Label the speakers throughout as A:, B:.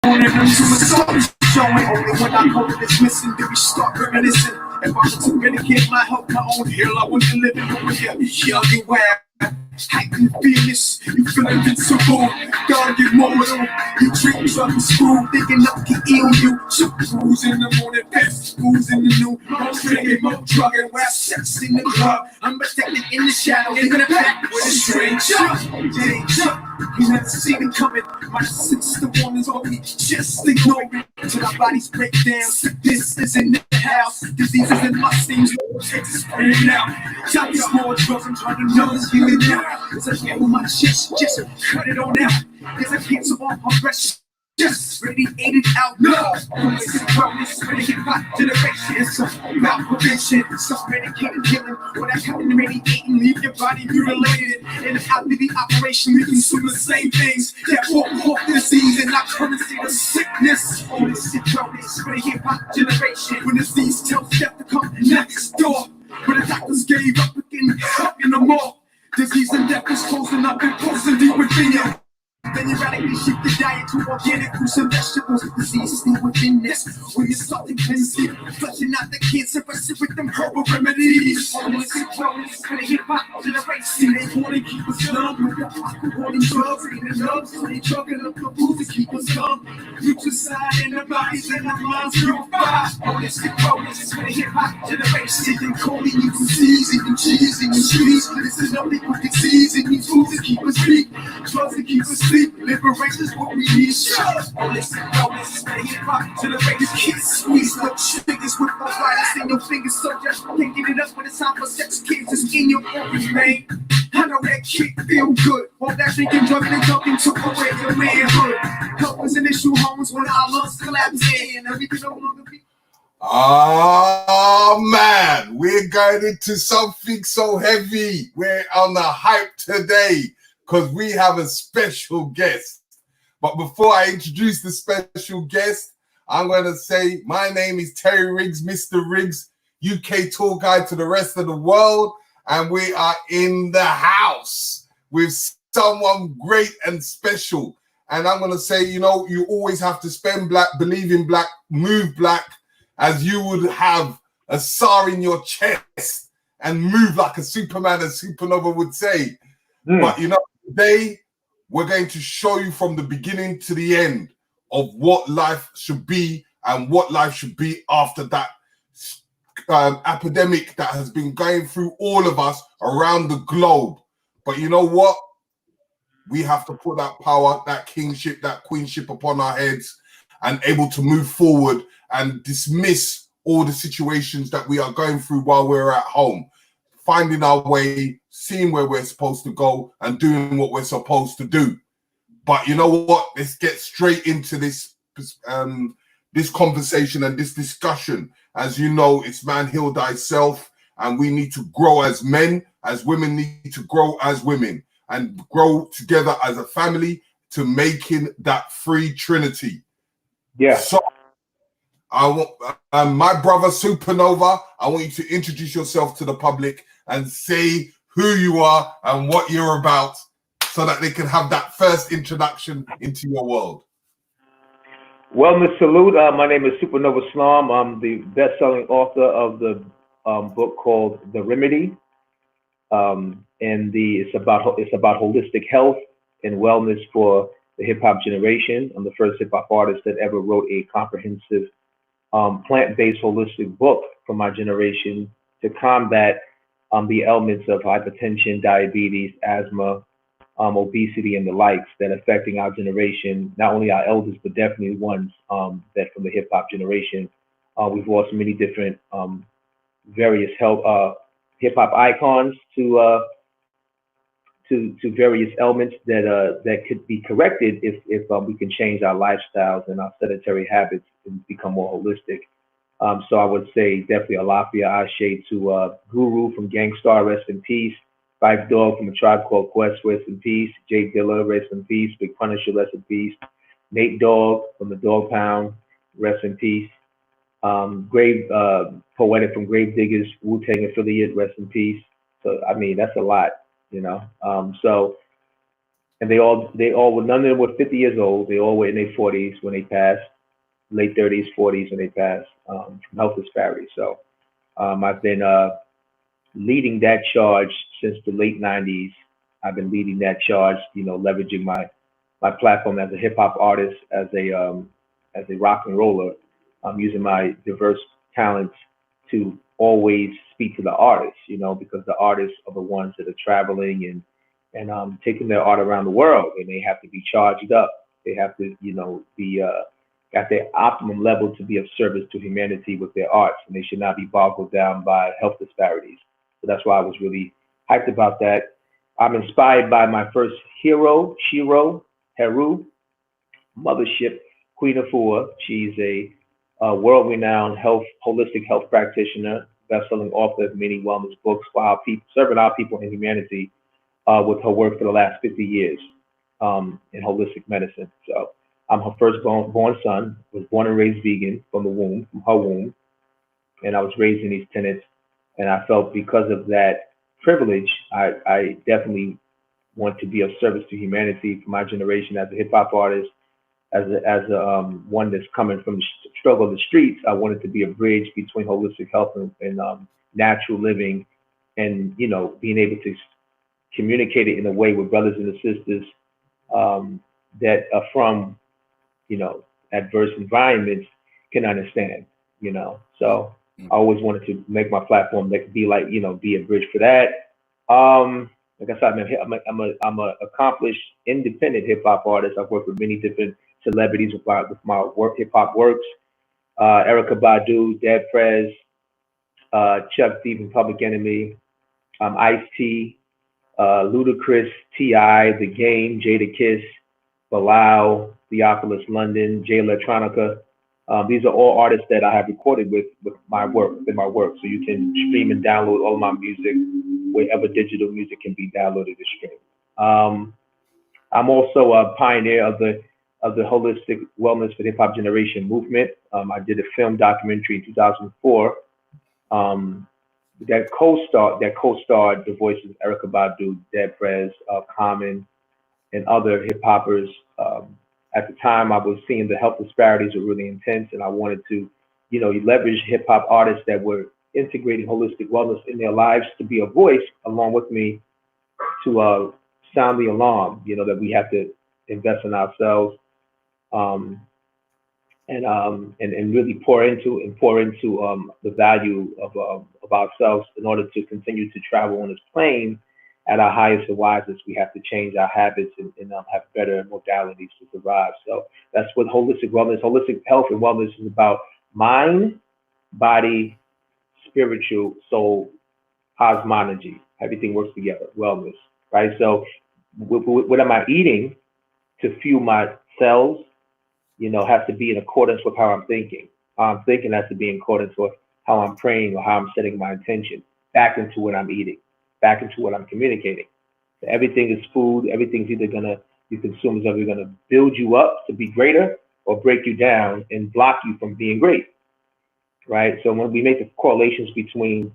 A: on and I'm suicide showing. Only when I go to this missing do we start reminiscing. If I was to medicate my help, my own hell, I wouldn't live in over here. Young and wild, heightened fearless, you feel invincible. God, you're mortal. You treat drug and school, thinking up can heal you. Shoot booze in the morning, best booze in the noon. I'm drinking more drug and wild sex in the club. I'm protected in the shadow, in the back with a stranger. Danger. You never see me coming. My sister woman's on me, just ignore me. Till our bodies break down. Sickness is in the house. Diseases in my steams. It's spraying out. Tell me more drugs. I'm trying to know this feeling now. It's a game with my chest. Just cut it on out. There's a cancer on my breast. Just radiated out. No, this is wellness. Hip hop generation. It's about prevention. Self-medicated healing. When I come in radiating, leave your body mutilated. And if out the operation, we consume the same things that walk off disease and not currency the sickness. All this shit wellness for the hip hop generation. When disease tells death to come next door. When the doctors gave up again, up in the mall. Disease and death is closing up and closing deep within you. Then you radically shift the diet to organic fruits and vegetables. Disease still within this. When you start to cleanse it, flushing out the cancer, rest it with them herbal remedies. Homeless and wellness for the hip hop generation. They want to keep us numb with the alcohol and drugs. And the drugs, so they drugging up the booze to keep us numb. Nutricide in the bodies and the minds purified. Homeless and wellness for the hip hop generation. They calling you disease, eating cheese, eating cheese. Listen up, people disease, eating foods to keep us weak. Drugs to keep us sleep. Liberation's what we need. Homeless and wellness for the hip hop generation. Kids squeeze up triggers with the virus in your fingers. So just can't get it up when it's time for sex. Kids is in your organs, man. I know that kick feel good. All that thinking, drugging and dunking took away your manhood. Health is an issue, homes, when our lungs collapse in. And we can no longer be.
B: Oh man, we're going into something so heavy. We're on the hype today because we have a special guest. But before I introduce the special guest, I'm going to say my name is Terry Riggs, Mr. Riggs, UK tour guide to the rest of the world. And we are in the house with someone great and special. And I'm going to say, you know, you always have to spend black, believe in black, move black, as you would have a SAR in your chest and move like a Superman, as Supernova would say. But, you know, today we're going to show you from the beginning to the end of what life should be and what life should be after that epidemic that has been going through all of us around the globe. But you know what? We have to put that power, that kingship, that queenship upon our heads and able to move forward and dismiss all the situations that we are going through while we're at home, finding our way, seeing where we're supposed to go and doing what we're supposed to do. But you know what? Let's get straight into this this conversation and this discussion. As you know, it's man, heal thyself, and we need to grow as men, as women need to grow as women and grow together as a family to making that free trinity.
C: Yeah.
B: So I want my brother Supernova, I want you to introduce yourself to the public and say who you are and what you're about so that they can have that first introduction into your world.
C: Wellness salute. My name is Supernova Slom. I'm the best-selling author of the book called The Remedy, and it's about holistic health and wellness for the hip hop generation. I'm the first hip hop artist that ever wrote a comprehensive plant-based holistic book for my generation to combat the elements of hypertension, diabetes, asthma, obesity, and the likes that are affecting our generation, not only our elders, but definitely ones that from the hip hop generation. We've lost many different various hip hop icons to various elements that could be corrected if we can change our lifestyles and our sedentary habits and become more holistic. So I would say definitely Alafia Ashe to Guru from Gangstar, rest in peace. Five Dog from A Tribe Called Quest, rest in peace. Jay Dilla, rest in peace. Big Punisher, rest in peace. Nate Dogg from the Dog Pound, rest in peace. Poetic from Grave Diggers, Wu-Tang affiliate, rest in peace. So I mean that's a lot, you know. So and they all were, none of them were 50 years old. They all were in their 40s when they passed, late 30s, 40s when they passed, from health disparities. So I've been leading that charge since the late 90s. I've been leading that charge, leveraging my platform as a hip hop artist, as a rock and roller, using my diverse talents to always speak to the artists, because the artists are the ones that are traveling and taking their art around the world, and they have to be charged up. They have to, be at their optimum level to be of service to humanity with their arts, and they should not be boggled down by health disparities. So that's why I was really hyped about that. I'm inspired by my first hero, Shiro Heru, mothership, Queen Afua. She's a world-renowned holistic health practitioner, best-selling author of many wellness books, for our people, serving our people and humanity with her work for the last 50 years in holistic medicine. So I'm her first born son, was born and raised vegan from her womb, and I was raised in these tenets. And I felt because of that privilege, I definitely want to be of service to humanity for my generation as a hip hop artist, as a one that's coming from the struggle of the streets. I wanted to be a bridge between holistic health and natural living, and being able to communicate it in a way with brothers and sisters that are from adverse environments can understand. So I always wanted to make my platform be a bridge for that. Like I said, I'm a accomplished independent hip hop artist. I've worked with many different celebrities with my hip hop works. Erykah Badu, Dead Prez, Chuck D from Public Enemy, Ice-T, Ludacris, T.I., The Game, Jada Kiss, Bilal, Theophilus London, Jay Electronica. These are all artists that I have recorded with my work, So you can stream and download all of my music wherever digital music can be downloaded and streamed. I'm also a pioneer of the holistic wellness for the hip hop generation movement. I did a film documentary in 2004 that co-starred the voices of Erykah Badu, Dead Prez, Common, and other hip hoppers. At the time, I was seeing the health disparities were really intense, and I wanted to, leverage hip hop artists that were integrating holistic wellness in their lives to be a voice along with me to sound the alarm. That we have to invest in ourselves, and really pour into the value of ourselves in order to continue to travel on this plane at our highest and wisest. We have to change our habits and have better modalities to survive. So that's what holistic health and wellness is about: mind, body, spiritual, soul, cosmology. Everything works together. Wellness, right? So what am I eating to fuel my cells? Has to be in accordance with how I'm thinking. How I'm thinking has to be in accordance with how I'm praying or how I'm setting my intention back into what I'm eating, back into what I'm communicating. So everything is food. Everything's you consume is either gonna build you up to be greater or break you down and block you from being great, right? So when we make the correlations between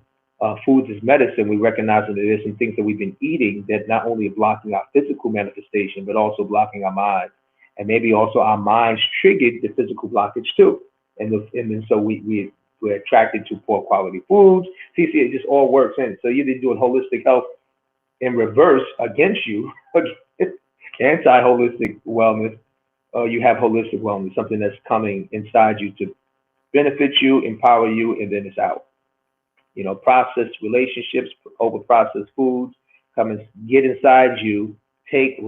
C: foods as medicine, we recognize that there's some things that we've been eating that not only are blocking our physical manifestation, but also blocking our mind. And maybe also our minds triggered the physical blockage too. And then so we're attracted to poor quality foods. See, it just all works in. So you're either doing holistic health in reverse against you, anti-holistic wellness, or you have holistic wellness, something that's coming inside you to benefit you, empower you, and then it's out. Processed relationships, over processed foods, come and get inside you, take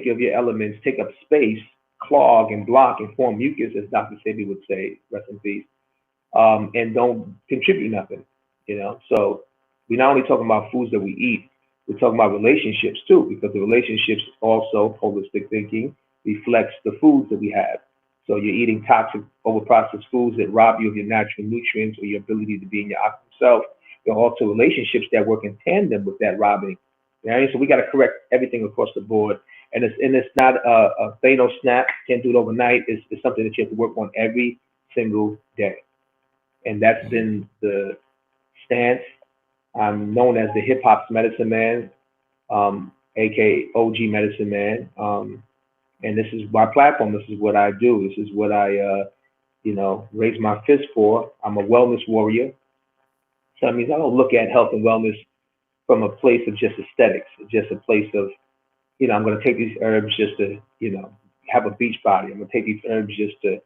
C: of your elements, take up space, clog and block and form mucus, as Dr. Sebi would say, rest in peace, and don't contribute nothing. So we're not only talking about foods that we eat, we're talking about relationships too, because the relationships also, holistic thinking, reflects the foods that we have. So you're eating toxic, overprocessed foods that rob you of your natural nutrients or your ability to be in your optimal self. There are also relationships that work in tandem with that robbing. Right? So we got to correct everything across the board. And it's not a Thanos snap, can't do it overnight. It's something that you have to work on every single day. And that's been the stance. I'm known as the hip hop's medicine man, aka OG Medicine Man. And this is my platform. This is what I do. This is what I, raise my fist for. I'm a wellness warrior. So that means I don't look at health and wellness from a place of just aesthetics, just a place of, I'm going to take these herbs just to, have a beach body. I'm going to take these herbs just to,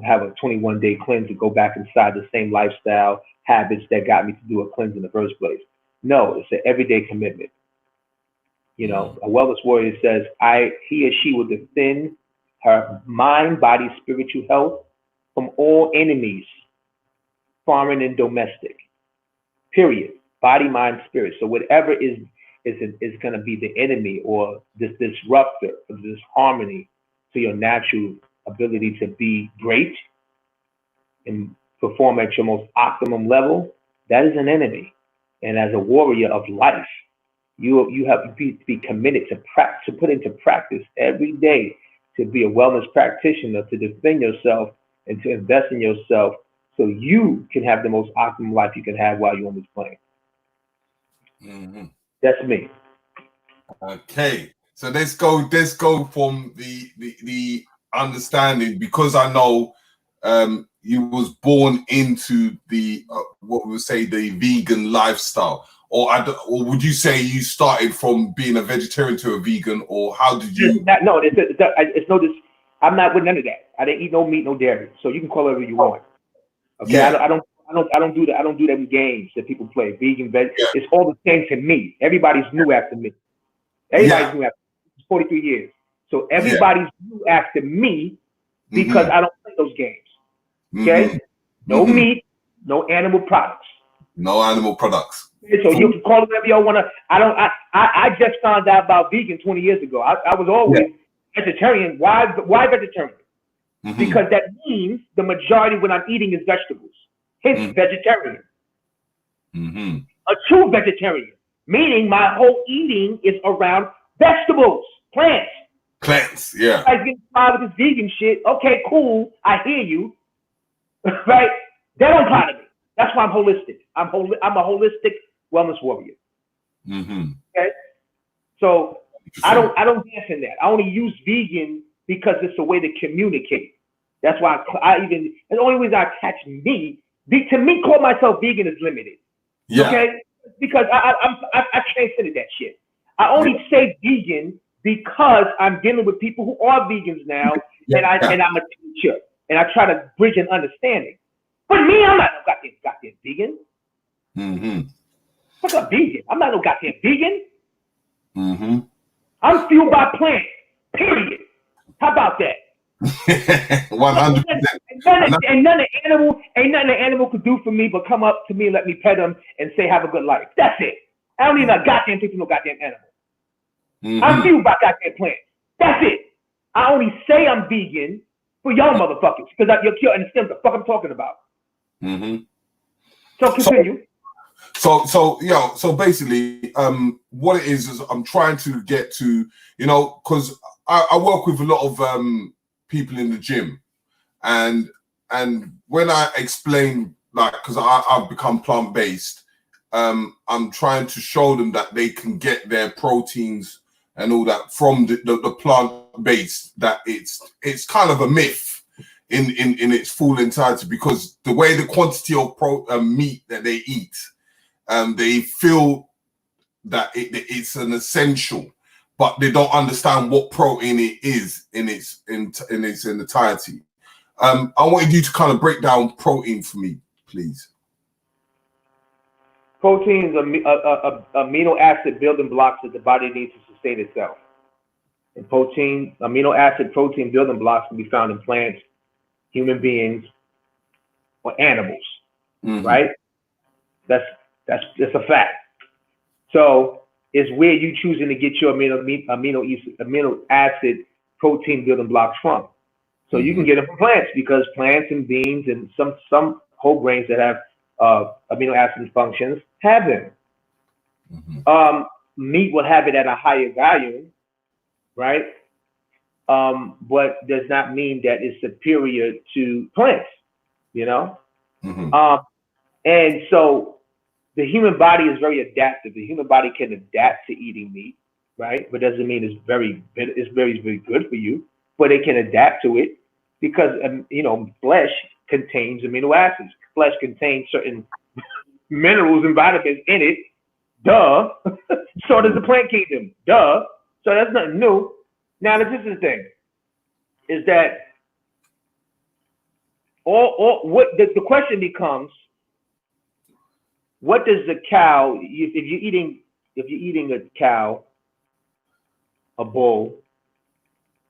C: have a 21-day cleanse and go back inside the same lifestyle habits that got me to do a cleanse in the first place. No, it's an everyday commitment. A wellness warrior says, he or she will defend her mind, body, spiritual health from all enemies, foreign and domestic. Period. Body, mind, spirit. So whatever is going to be the enemy or this disruptor, this harmony to your natural ability to be great and perform at your most optimum level, that is an enemy. And as a warrior of life, you have to be committed to put into practice every day to be a wellness practitioner, to defend yourself and to invest in yourself so you can have the most optimal life you can have while you're on this plane.
B: Mm-hmm.
C: That's me.
B: Okay, so let's go from the understanding, because I know you was born into the what we would say the vegan lifestyle, or would you say you started from being a vegetarian to a vegan, or how did you?
C: No, it's no this. I'm not with none of that. I didn't eat no meat, no dairy. So you can call it whatever you want. Okay, yeah. I don't do that. I don't do them games that people play. Vegan, veg. Yeah. It's all the same to me. Everybody's new after me. Everybody's new after me. 43 years. So everybody's new after me because I don't play those games. Okay? No meat, no animal products.
B: No animal products.
C: So you can call it whatever y'all want to. I just found out about vegan 20 years ago. I was always vegetarian. Why vegetarian? Because that means the majority when I'm eating is vegetables. Hence vegetarian. A true vegetarian. Meaning my whole eating is around vegetables, plants.
B: Plants, yeah.
C: I get involved with this vegan shit. Okay, cool. I hear you. Right? That don't apply to me. That's why I'm holistic. I'm a holistic wellness warrior. Okay? So I don't dance in that. I only use vegan because it's a way to communicate. That's why and the only reason I attach me, to me, call myself vegan is limited.
B: Yeah.
C: Okay? Because I transcended that shit. I only say vegan because I'm dealing with people who are vegans now, and I'm a teacher, and I try to bridge an understanding. But me, I'm not no goddamn vegan. What's up, vegan? I'm not no goddamn vegan. I'm fueled by plants. Period. How about that?
B: 100%.
C: Ain't nothing an animal could do for me but come up to me and let me pet them and say have a good life. That's it. I don't need no goddamn thing from no goddamn animal. I'm fueled by goddamn plants. That's it. I only say I'm vegan for y'all motherfuckers because you understand what the fuck I'm talking about. So continue.
B: So basically, what it is I'm trying to get to, because I work with a lot of people in the gym, and when I explain, like, because I've become plant-based, I'm trying to show them that they can get their proteins and all that from the plant-based, that it's kind of a myth in its full entirety, because the way the quantity of meat that they eat, they feel that it's an essential, but they don't understand what protein it is in its entirety. I wanted you to kind of break down protein for me, please.
C: Proteins are amino acid building blocks that the body needs to sustain itself. And amino acid protein building blocks can be found in plants, human beings, or animals. Right? That's a fact. So it's where you choosing to get your amino acid protein building blocks from. So you can get them from plants, because plants and beans and some whole grains that have amino acid functions have them. Meat will have it at a higher value, right? But does not mean that it's superior to plants, and so the human body is very adaptive. The human body can adapt to eating meat, right? But doesn't mean it's very good for you. But it can adapt to it because flesh contains amino acids. Flesh contains certain minerals and vitamins in it. Duh. So does the plant kingdom. Duh. So that's nothing new. Now this is the thing, is that the question becomes, what does the cow, if you're eating a cow, a bull,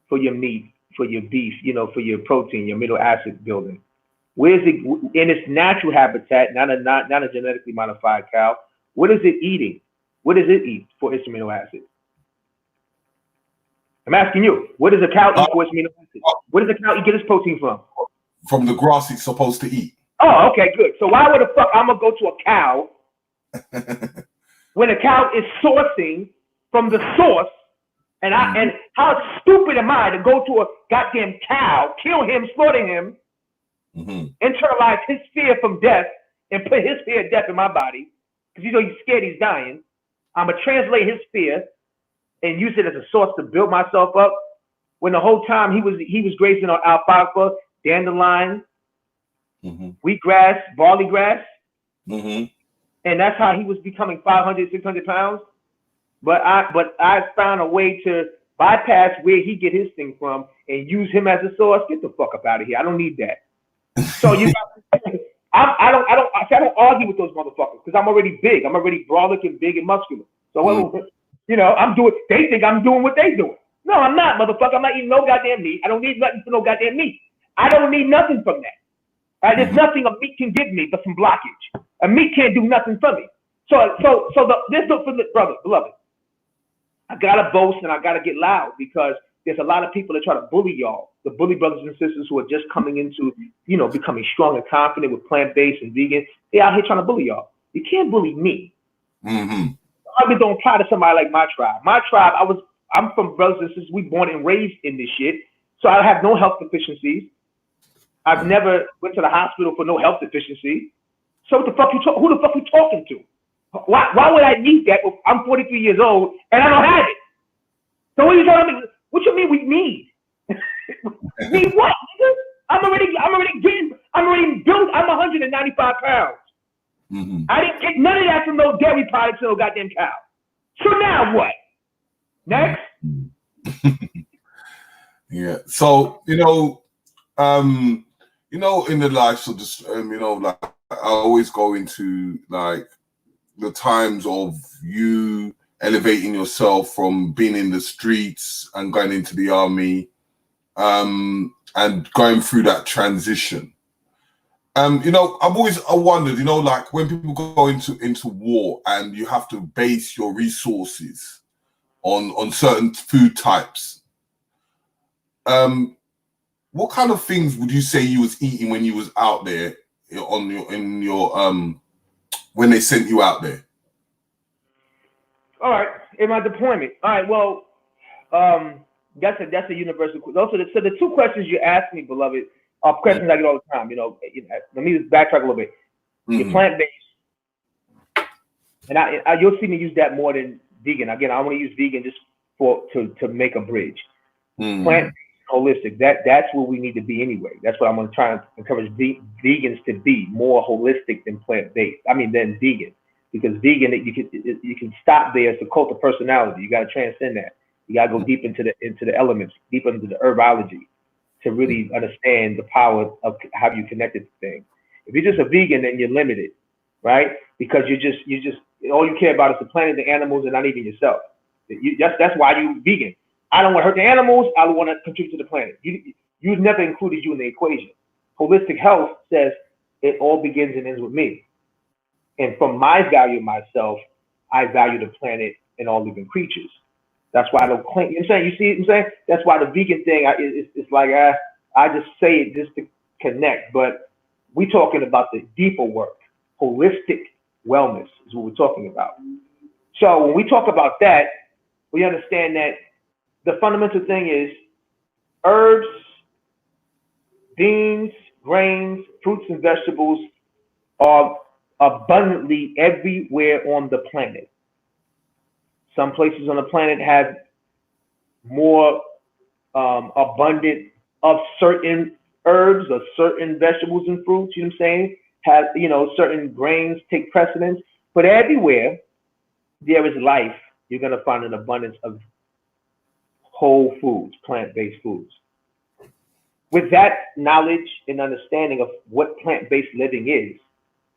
C: for your meat, for your beef, for your protein, your amino acid building, where's it in its natural habitat, not a genetically modified cow? What is it eating? What does it eat for its amino acid? I'm asking you, what does a cow eat for its amino acid? Where does a cow get its protein from?
B: From the grass it's supposed to eat.
C: Oh, okay, good. So why would the fuck I'm gonna go to a cow when a cow is sourcing from the source? And how stupid am I to go to a goddamn cow, kill him, slaughter him, internalize his fear from death, and put his fear of death in my body, because he's scared he's dying. I'm gonna translate his fear and use it as a source to build myself up, when the whole time he was grazing on alfalfa, dandelion, wheatgrass, barley grass, and that's how he was becoming 500, 600 pounds. But I found a way to bypass where he get his thing from and use him as a source. Get the fuck up out of here. I don't need that. So I don't argue with those motherfuckers because I'm already big. I'm already brolic and big and muscular. So they think I'm doing what they doing. No, I'm not, motherfucker. I'm not eating no goddamn meat. I don't need nothing for no goddamn meat. I don't need nothing from that. There's nothing a meat can give me but some blockage. A meat can't do nothing for me. Beloved, I gotta boast and I gotta get loud because there's a lot of people that try to bully y'all. The bully brothers and sisters who are just coming into, becoming strong and confident with plant-based and vegan. They out here trying to bully y'all. You can't bully me. I don't apply to somebody like my tribe. My tribe, I'm from brothers and sisters. We born and raised in this shit, so I have no health deficiencies. I've never went to the hospital for no health deficiency. So who the fuck you talking to? Why would I need that? I'm 43 years old and I don't have it. So what are you telling me? What you mean we need? Need what? I'm already built. I'm 195 pounds. I didn't get none of that from no dairy products or no goddamn cow. So now what? Next.
B: Yeah. So in the lives of this, like I always go into like the times of you elevating yourself from being in the streets and going into the army, and going through that transition. I've always wondered, like when people go into war and you have to base your resources on certain food types. What kind of things would you say you was eating when you was out there when they sent you out there?
C: All right, in my deployment. All right, well, that's a universal. So the two questions you asked me, beloved, are questions I get all the time. Let me just backtrack a little bit. You're plant-based, and you'll see me use that more than vegan. Again, I want to use vegan just to make a bridge. Plant-based, holistic. That's where we need to be anyway. That's what I'm going to try and encourage vegans to be, more holistic than plant-based. Than vegan. Because vegan, you can stop there. It's a cult of personality. You got to transcend that. You got to go deep into the elements, deep into the herbology, to really understand the power of how you connected to things. If you're just a vegan, then you're limited, right? Because you just all you care about is the planet, the animals, and not even yourself. That's why you vegan. I don't want to hurt the animals. I don't want to contribute to the planet. You never included you in the equation. Holistic health says it all begins and ends with me. And from my value of myself, I value the planet and all living creatures. That's why I don't claim. You know what I'm saying? You see what I'm saying? That's why the vegan thing, it's like I just say it just to connect. But we're talking about the deeper work. Holistic wellness is what we're talking about. So when we talk about that, we understand that the fundamental thing is herbs, beans, grains, fruits, and vegetables are abundantly everywhere on the planet. Some places on the planet have more abundant of certain herbs or certain vegetables and fruits, you know what I'm saying? Have, certain grains take precedence. But everywhere there is life, you're going to find an abundance of whole foods, plant-based foods. With that knowledge and understanding of what plant-based living is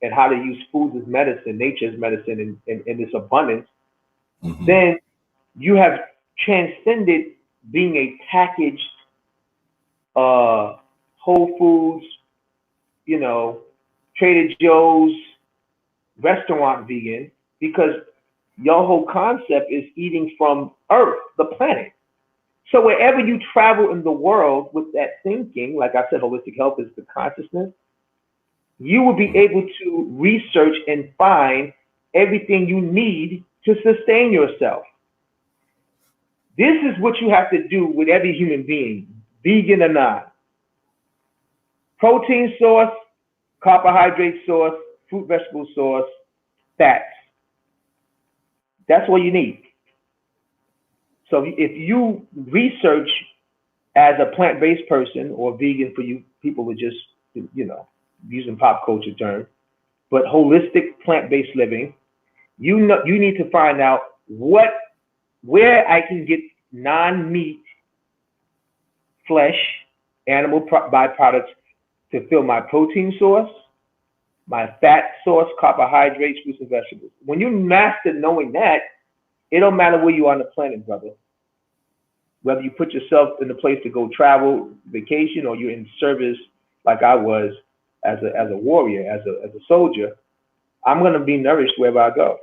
C: and how to use food as medicine, nature as medicine in this abundance, then you have transcended being a packaged Whole Foods, Trader Joe's restaurant vegan, because your whole concept is eating from Earth, the planet. So wherever you travel in the world with that thinking, like I said, holistic health is the consciousness, you will be able to research and find everything you need to sustain yourself. This is what you have to do with every human being, vegan or not. Protein source, carbohydrate source, fruit, vegetable source, fats. That's what you need. So if you research as a plant-based person, or vegan for you people who just, using pop culture term, but holistic plant-based living, you need to find out where I can get non-meat, flesh, animal byproducts to fill my protein source, my fat source, carbohydrates, fruits, and vegetables. When you master knowing that, it don't matter where you are on the planet, brother. Whether you put yourself in a place to go travel, vacation, or you're in service like I was as a warrior, as a soldier, I'm going to be nourished wherever I go.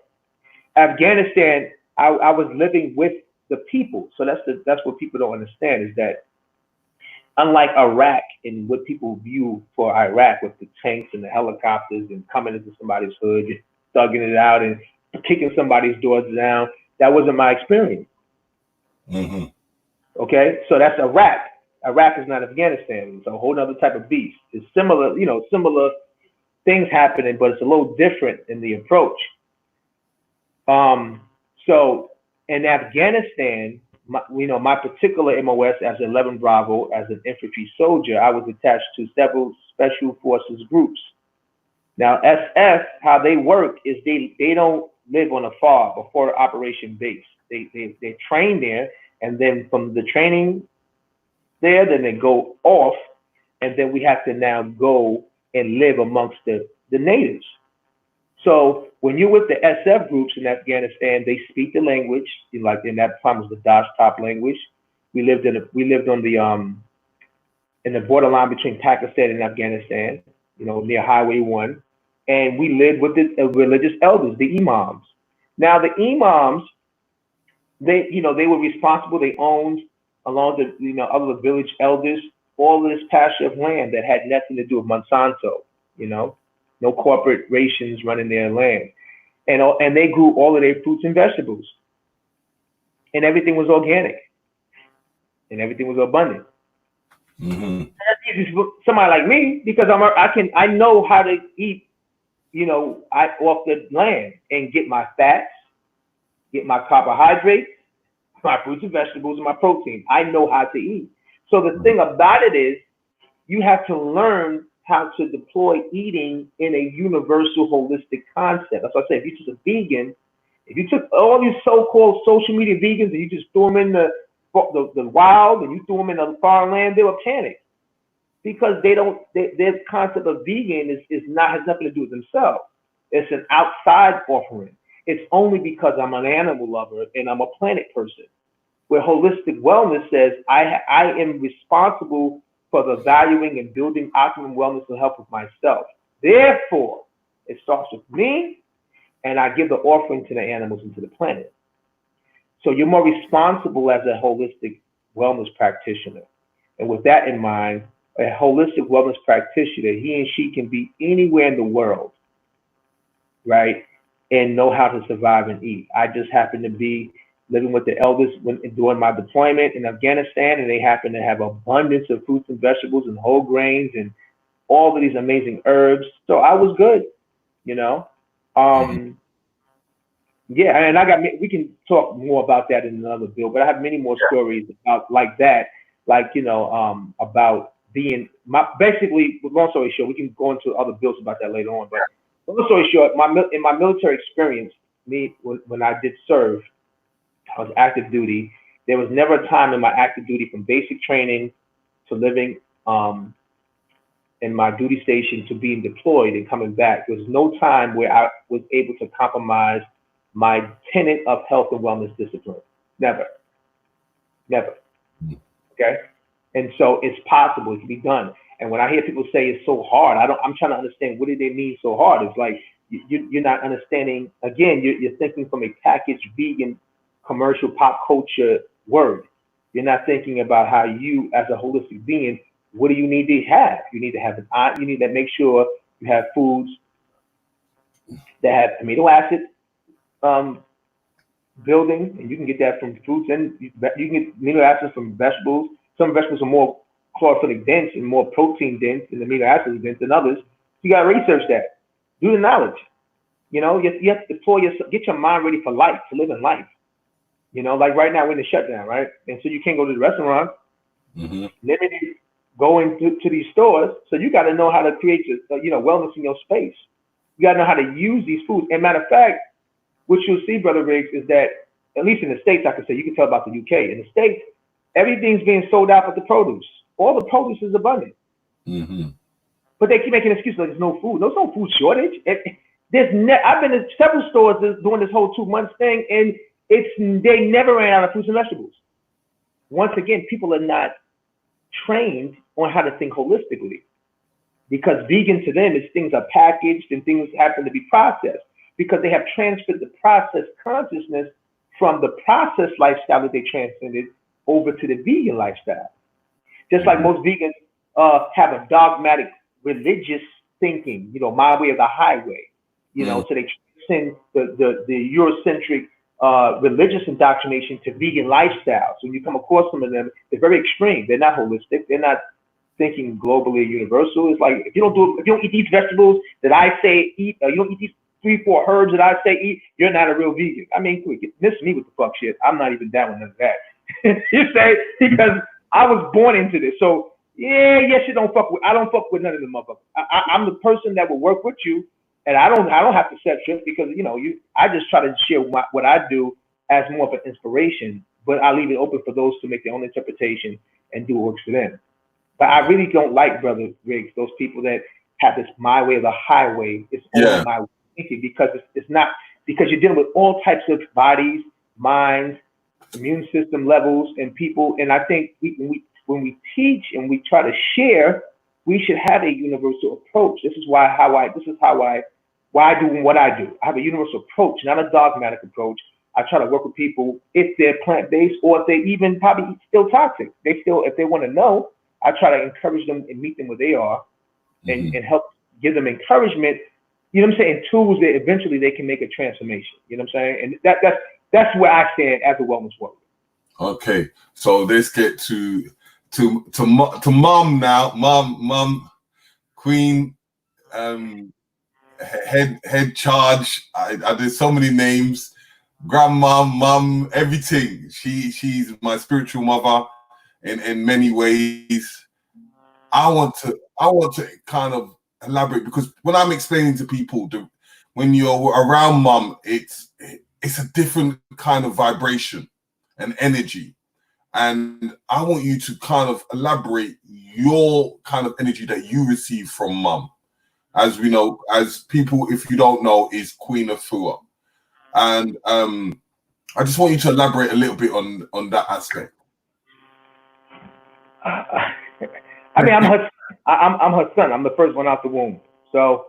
C: Afghanistan, I was living with the people. So that's what people don't understand, is that unlike Iraq and what people view for Iraq with the tanks and the helicopters and coming into somebody's hood and thugging it out and kicking somebody's doors down, that wasn't my experience. Okay, so that's Iraq. Iraq is not Afghanistan. It's a whole other type of beast. It's similar, similar things happening, but it's a little different in the approach. So in Afghanistan, my particular MOS as 11 Bravo, as an infantry soldier, I was attached to several special forces groups. Now, SF, how they work is they don't live on a FAR, before operation base. They train there, and then from the training there, then they go off, and then we have to now go and live amongst the natives. So when you're with the SF groups in Afghanistan, they speak the language, like in that time was the Dashtop language. We lived on the in the borderline between Pakistan and Afghanistan, near Highway 1, and we lived with the religious elders, the imams. Now the imams, they were responsible. They owned, along the other village elders, all of this pasture of land that had nothing to do with Monsanto. No corporations running their land, and they grew all of their fruits and vegetables, and everything was organic, and everything was abundant. And that's easy for somebody like me, because I know how to eat, off the land and get my fats, get my carbohydrates, my fruits and vegetables, and my protein. I know how to eat. So the thing about it is, you have to learn how to deploy eating in a universal holistic concept. That's why I say, if you took a vegan, if you took all these so-called social media vegans and you just threw them in the wild and you threw them in the foreign land, they would panic, because their concept of vegan has nothing to do with themselves. It's an outside offering. It's only because I'm an animal lover and I'm a planet person. Where holistic wellness says I am responsible for the valuing and building optimum wellness and health of myself. Therefore, it starts with me, and I give the offering to the animals and to the planet. So you're more responsible as a holistic wellness practitioner. And with that in mind, a holistic wellness practitioner, he and she can be anywhere in the world, right, and know how to survive and eat. I just happen to be living with the elders during my deployment in Afghanistan, and they happen to have abundance of fruits and vegetables and whole grains and all of these amazing herbs. So I was good, Yeah, and we can talk more about that in another bill, but I have many more stories about like that, like, about being basically, long story short, we can go into other bills about that later on, but long story short, in my military experience, when I did serve, I was active duty. There was never a time in my active duty from basic training to living in my duty station to being deployed and coming back. There was no time where I was able to compromise my tenet of health and wellness discipline. Never. Never. Okay? And so it's possible, it can be done. And when I hear people say it's so hard, I'm trying to understand, what do they mean so hard? It's like you're not understanding. Again, you're thinking from a packaged vegan commercial pop culture word. You're not thinking about how you, as a holistic being, what do you need to have? You need to have you need to make sure you have foods that have amino acid building, and you can get that from fruits, and you can get amino acids from vegetables. Some vegetables are more chlorophyllic dense and more protein dense and amino acid dense than others. You got to research that. Do the knowledge. You have to deploy yourself, get your mind ready for life, to live in life. Like right now we're in the shutdown, right? And so you can't go to the restaurant. Limited going to these stores. So you got to know how to create wellness in your space. You got to know how to use these foods. And matter of fact, what you'll see, Brother Riggs, is that, at least in the States, I can say, you can tell about the UK. In the States, everything's being sold out with the produce. All the produce is abundant. But they keep making excuses like there's no food. There's no food shortage. I've been to several stores during this whole 2 months thing, and they never ran out of fruits and vegetables. Once again, people are not trained on how to think holistically, because vegan to them is things are packaged and things happen to be processed, because they have transferred the processed consciousness from the processed lifestyle that they transcended over to the vegan lifestyle. Just like most vegans have a dogmatic religious thinking, my way or the highway, so they transcend the Eurocentric religious indoctrination to vegan lifestyle. So when you come across some of them, they're very extreme. They're not holistic. They're not thinking globally universal. It's like, if you don't eat these vegetables that I say eat, you don't eat these 3-4 herbs that I say eat, you're not a real vegan. I mean, miss me with the fuck shit. I'm not even down with none of that. You say, because I was born into this. So yes, I don't fuck with none of them motherfuckers. I'm the person that will work with you, and I don't have to set shit, because I just try to share what I do as more of an inspiration, but I leave it open for those to make their own interpretation and do what works for them. But I really don't like, Brother Riggs, those people that have this my way or the highway. It's only my way of thinking, because it's not, because you're dealing with all types of bodies, minds, immune system levels, and people. And I think when we teach and we try to share, we should have a universal approach. This is why I do what I do. I have a universal approach, not a dogmatic approach. I try to work with people, if they're plant-based or if they even probably still toxic. If they want to know, I try to encourage them and meet them where they are, and help give them encouragement, what I'm saying, tools that eventually they can make a transformation. You know what I'm saying? And that's where I stand as a wellness warrior. Okay,
B: so let's get to mom now. Mom, Queen, head charge. I did so many names. Grandma, mom, everything. She's my spiritual mother in many ways. I want to kind of elaborate, because when I'm explaining to people, when you're around mom, it's a different kind of vibration and energy. And I want you to kind of elaborate your kind of energy that you receive from mom. As we know, as people, if you don't know, is Queen of Fua. And I just want you to elaborate a little bit on that aspect.
C: I mean, I'm her son. I'm the first one out the womb. So,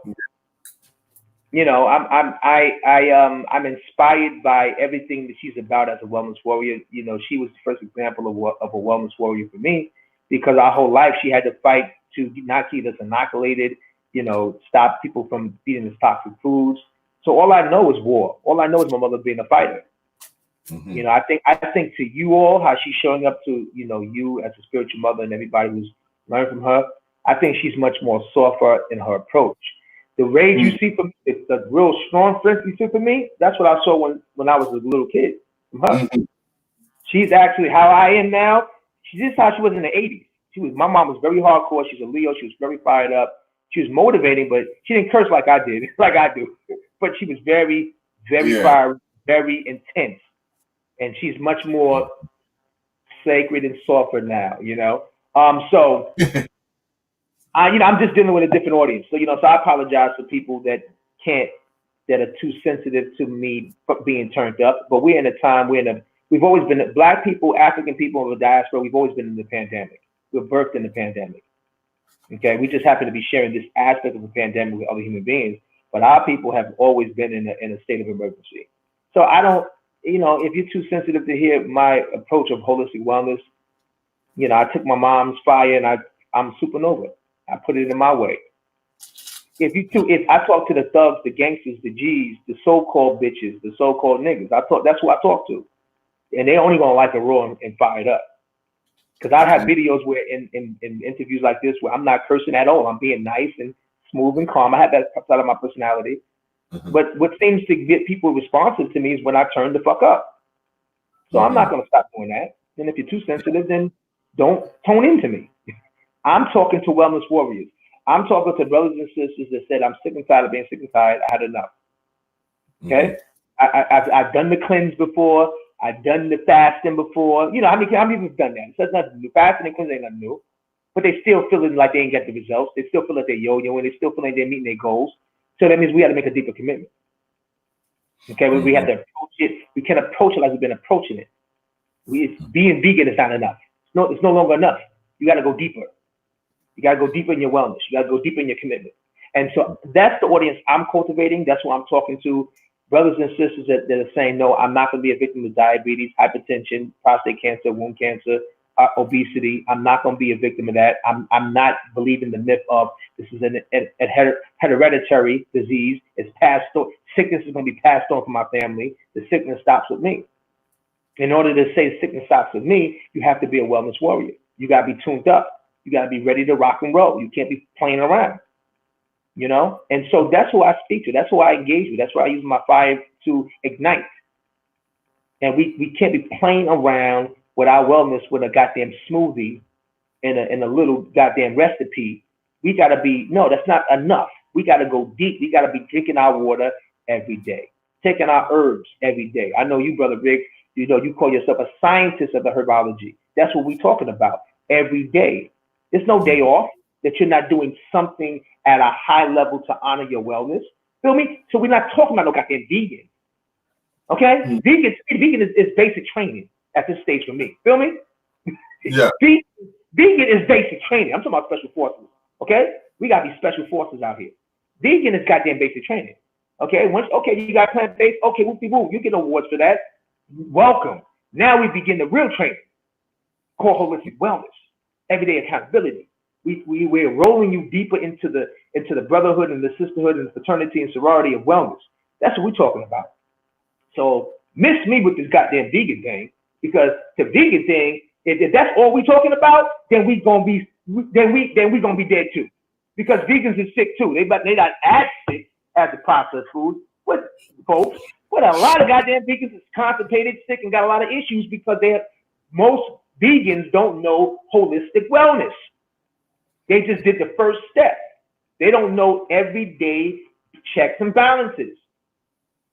C: I'm inspired by everything that she's about as a wellness warrior. She was the first example of a wellness warrior for me, because our whole life she had to fight to not keep us inoculated, stop people from eating this toxic foods. So all I know is war. All I know is my mother being a fighter. I think to you all, how she's showing up to, you as a spiritual mother and everybody who's learned from her, I think she's much more softer in her approach. The rage you see from it's the real strong strength you see from me. That's what I saw when I was a little kid from her.
B: Mhm.
C: She's actually how I am now. She's just how she was in the 80s. My mom was very hardcore. She's a Leo. She was very fired up. She was motivating, but she didn't curse like I did, like I do. But she was very, very
B: Yeah.
C: fiery, very intense. And she's much more sacred and softer now, you know? So I'm just dealing with a different audience. So, so I apologize for people that are too sensitive to me being turned up. But we're in a time, we've always been, Black people, African people of the diaspora, we've always been in the pandemic. We're birthed in the pandemic. Okay. We just happen to be sharing this aspect of the pandemic with other human beings. But our people have always been in a state of emergency. So I don't, if you're too sensitive to hear my approach of holistic wellness, I took my mom's fire and I'm supernova. I put it in my way. If I talk to the thugs, the gangsters, the G's, the so-called bitches, the so-called niggas, that's who I talk to. And they only gonna like it raw and fired up. Because I have videos where in interviews like this where I'm not cursing at all. I'm being nice and smooth and calm. I have that side of my personality. But what seems to get people responsive to me is when I turn the fuck up. So I'm not gonna stop doing that. And if you're too sensitive, then don't tone into me. I'm talking to wellness warriors. I'm talking to brothers and sisters that said, I'm sick and tired of being sick and tired. I had enough. Okay? I've done the cleanse before. I've done the fasting before. How many people have done that? It says nothing new. Fasting and cleansing ain't nothing new. But they still feeling like they ain't got the results. They still feel like they're yo-yoing. They still feel like they're meeting their goals. So that means we got to make a deeper commitment. Okay? We have to approach it. We can't approach it like we've been approaching it. Being vegan is not enough. It's no longer enough. You got to go deeper. You got to go deeper in your wellness. You got to go deeper in your commitment. And so that's the audience I'm cultivating. That's what I'm talking to. Brothers and sisters that are saying, no, I'm not going to be a victim of diabetes, hypertension, prostate cancer, wound cancer, obesity. I'm not going to be a victim of that. I'm not believing the myth of this is a hereditary disease. It's passed on. Sickness is going to be passed on from my family. The sickness stops with me. In order to say sickness stops with me, you have to be a wellness warrior. You got to be tuned up. You got to be ready to rock and roll. You can't be playing around, And so that's who I speak to. That's who I engage with. That's why I use my fire to ignite. And we can't be playing around with our wellness with a goddamn smoothie and a little goddamn recipe. We got to be, no, that's not enough. We got to go deep. We got to be drinking our water every day, taking our herbs every day. I know you, Brother Rick, you call yourself a scientist of the herbology. That's what we're talking about every day. There's no day off that you're not doing something at a high level to honor your wellness. Feel me? So we're not talking about no goddamn vegan. Okay? Vegan is basic training at this stage for me. Feel me?
B: Yeah.
C: Vegan is basic training. I'm talking about special forces. Okay? We got these special forces out here. Vegan is goddamn basic training. Okay? You got plant-based. Okay, whoop-de-whoop. You get awards for that. Welcome. Now we begin the real training called holistic wellness. Everyday accountability. We're rolling you deeper into the brotherhood and the sisterhood and the fraternity and sorority of wellness. That's what we're talking about. So miss me with this goddamn vegan thing, because the vegan thing, if that's all we're talking about, then we gonna be dead too. Because vegans are sick too. They not as sick as the processed food, but folks. But a lot of goddamn vegans is constipated, sick, and got a lot of issues because most vegans don't know holistic wellness. They just did the first step. They don't know everyday checks and balances.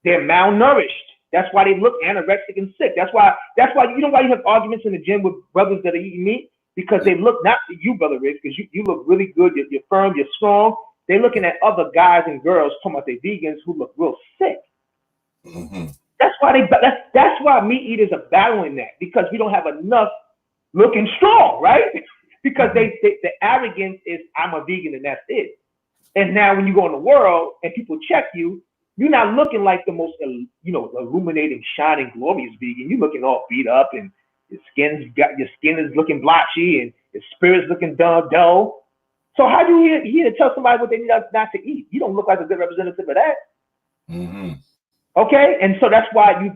C: They're malnourished. That's why they look anorexic and sick. That's why you know why you have arguments in the gym with brothers that are eating meat? Because they look, not to you, Brother Rich, because you look really good, you're firm, you're strong. They're looking at other guys and girls talking about they vegans who look real sick. That's why meat eaters are battling that, because we don't have enough looking strong, right? Because the arrogance is, I'm a vegan and that's it. And now when you go in the world and people check you, you're not looking like the most, illuminating, shining, glorious vegan. You're looking all beat up, and your skin is looking blotchy, and your spirit's looking dull. So how do you here to tell somebody what they need not to eat? You don't look like a good representative of that. Okay, and so that's why you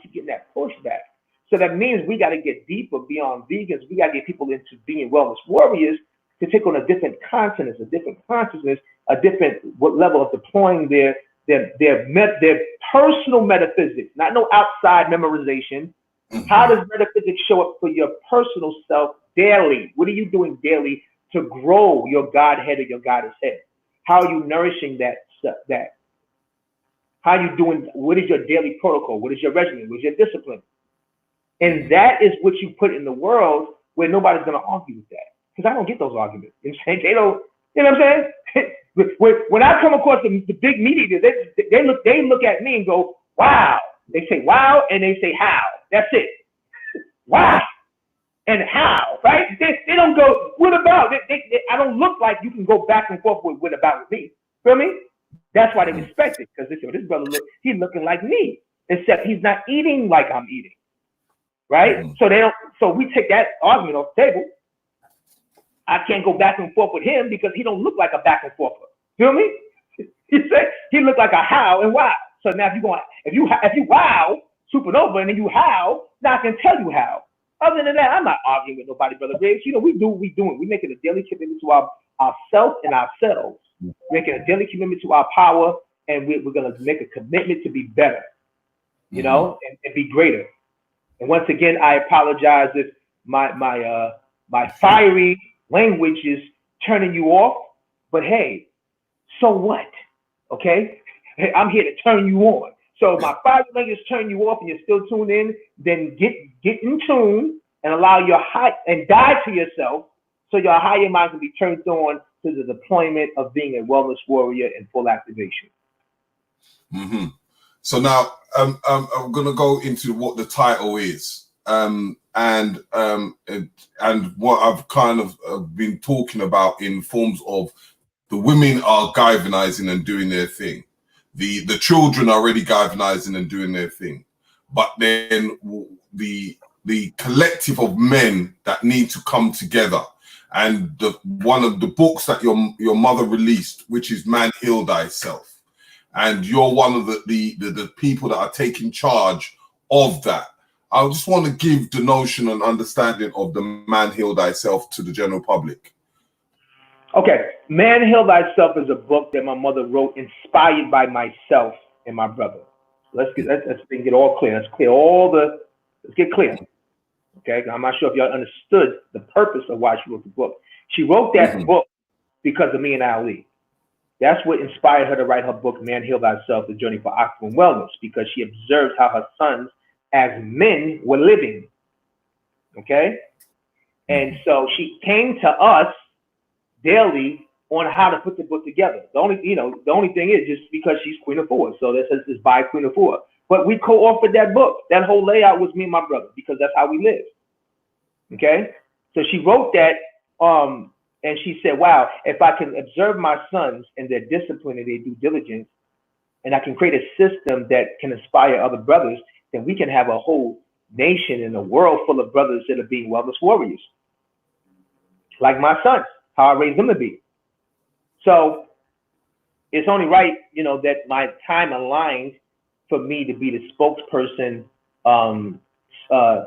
C: keep getting that pushback. So that means we got to get deeper beyond vegans. We got to get people into being wellness warriors to take on a different consciousness, what level of deploying their personal metaphysics, not no outside memorization. How does metaphysics show up for your personal self daily? What are you doing daily to grow your Godhead or your Goddess head? How are you nourishing that? How are you doing? What is your daily protocol? What is your regimen? What is your discipline? And that is what you put in the world where nobody's going to argue with that. Because I don't get those arguments. You know what I'm saying? They don't, you know what I'm saying? When I come across the big meat eaters, they look at me and go, wow. They say wow and they say how. That's it. Wow. And how, right? They don't go, what about? I don't look like you can go back and forth with what about with me. Feel me? That's why they respect it. Because they say, this brother, he's looking like me. Except he's not eating like I'm eating. Right? So we take that argument off the table. I can't go back and forth with him because he don't look like a back and forth. Feel me? He look like a how and wow. So now if you wow supernova and then you how, now I can tell you how. Other than that, I'm not arguing with nobody, Brother Riggs. You know, we do what we doing. We're making a daily commitment to ourselves and ourselves. Making a daily commitment to our power, and we're gonna make a commitment to be better, you know, and be greater. And once again, I apologize if my fiery language is turning you off, but hey, so what? Okay, I'm here to turn you on. So if my fiery language turn you off and you're still tuned in, then get in tune and allow your and die to yourself, so your higher mind can be turned on to the deployment of being a wellness warrior in full activation.
B: So now I'm gonna go into what the title is, and what I've kind of been talking about in forms of the women are galvanizing and doing their thing, the children are already galvanizing and doing their thing, but then the collective of men that need to come together. And one of the books that your mother released, which is Man Heal Thyself, and you're one of the people that are taking charge of that. I just want to give the notion and understanding of the Man Heal Thyself to the general public.
C: Okay, Man Heal Thyself is a book that my mother wrote, inspired by myself and my brother. Let's get all clear. Let's get clear. Okay, I'm not sure if y'all understood the purpose of why she wrote the book. She wrote that book because of me and Ali. That's what inspired her to write her book, Man Heal Thyself, The Journey for Optimum Wellness, because she observed how her sons as men were living. Okay? And so she came to us daily on how to put the book together. The only thing is just because she's Queen of Four. So this is by Queen of Four. But we co-authored that book. That whole layout was me and my brother, because that's how we live. Okay? So she wrote that, and she said, wow, if I can observe my sons and their discipline and their due diligence, and I can create a system that can inspire other brothers, then we can have a whole nation and a world full of brothers that are being wellness warriors. Like my sons, how I raised them to be. So it's only right, that my time aligned for me to be the spokesperson,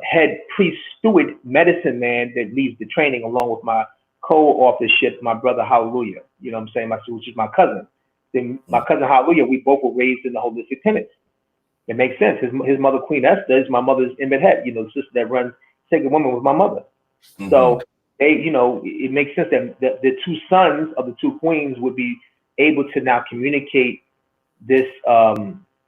C: head priest, steward, medicine man that leads the training, along with my co-authorship, my brother Hallelujah, you know what I'm saying, which is my cousin. Then my cousin Hallelujah, we both were raised in the holistic tenets. It makes sense. His mother, Queen Esther, is my mother's Emmett Head, the sister that runs Sacred Woman with my mother. So they, it makes sense that the two sons of the two queens would be able to now communicate this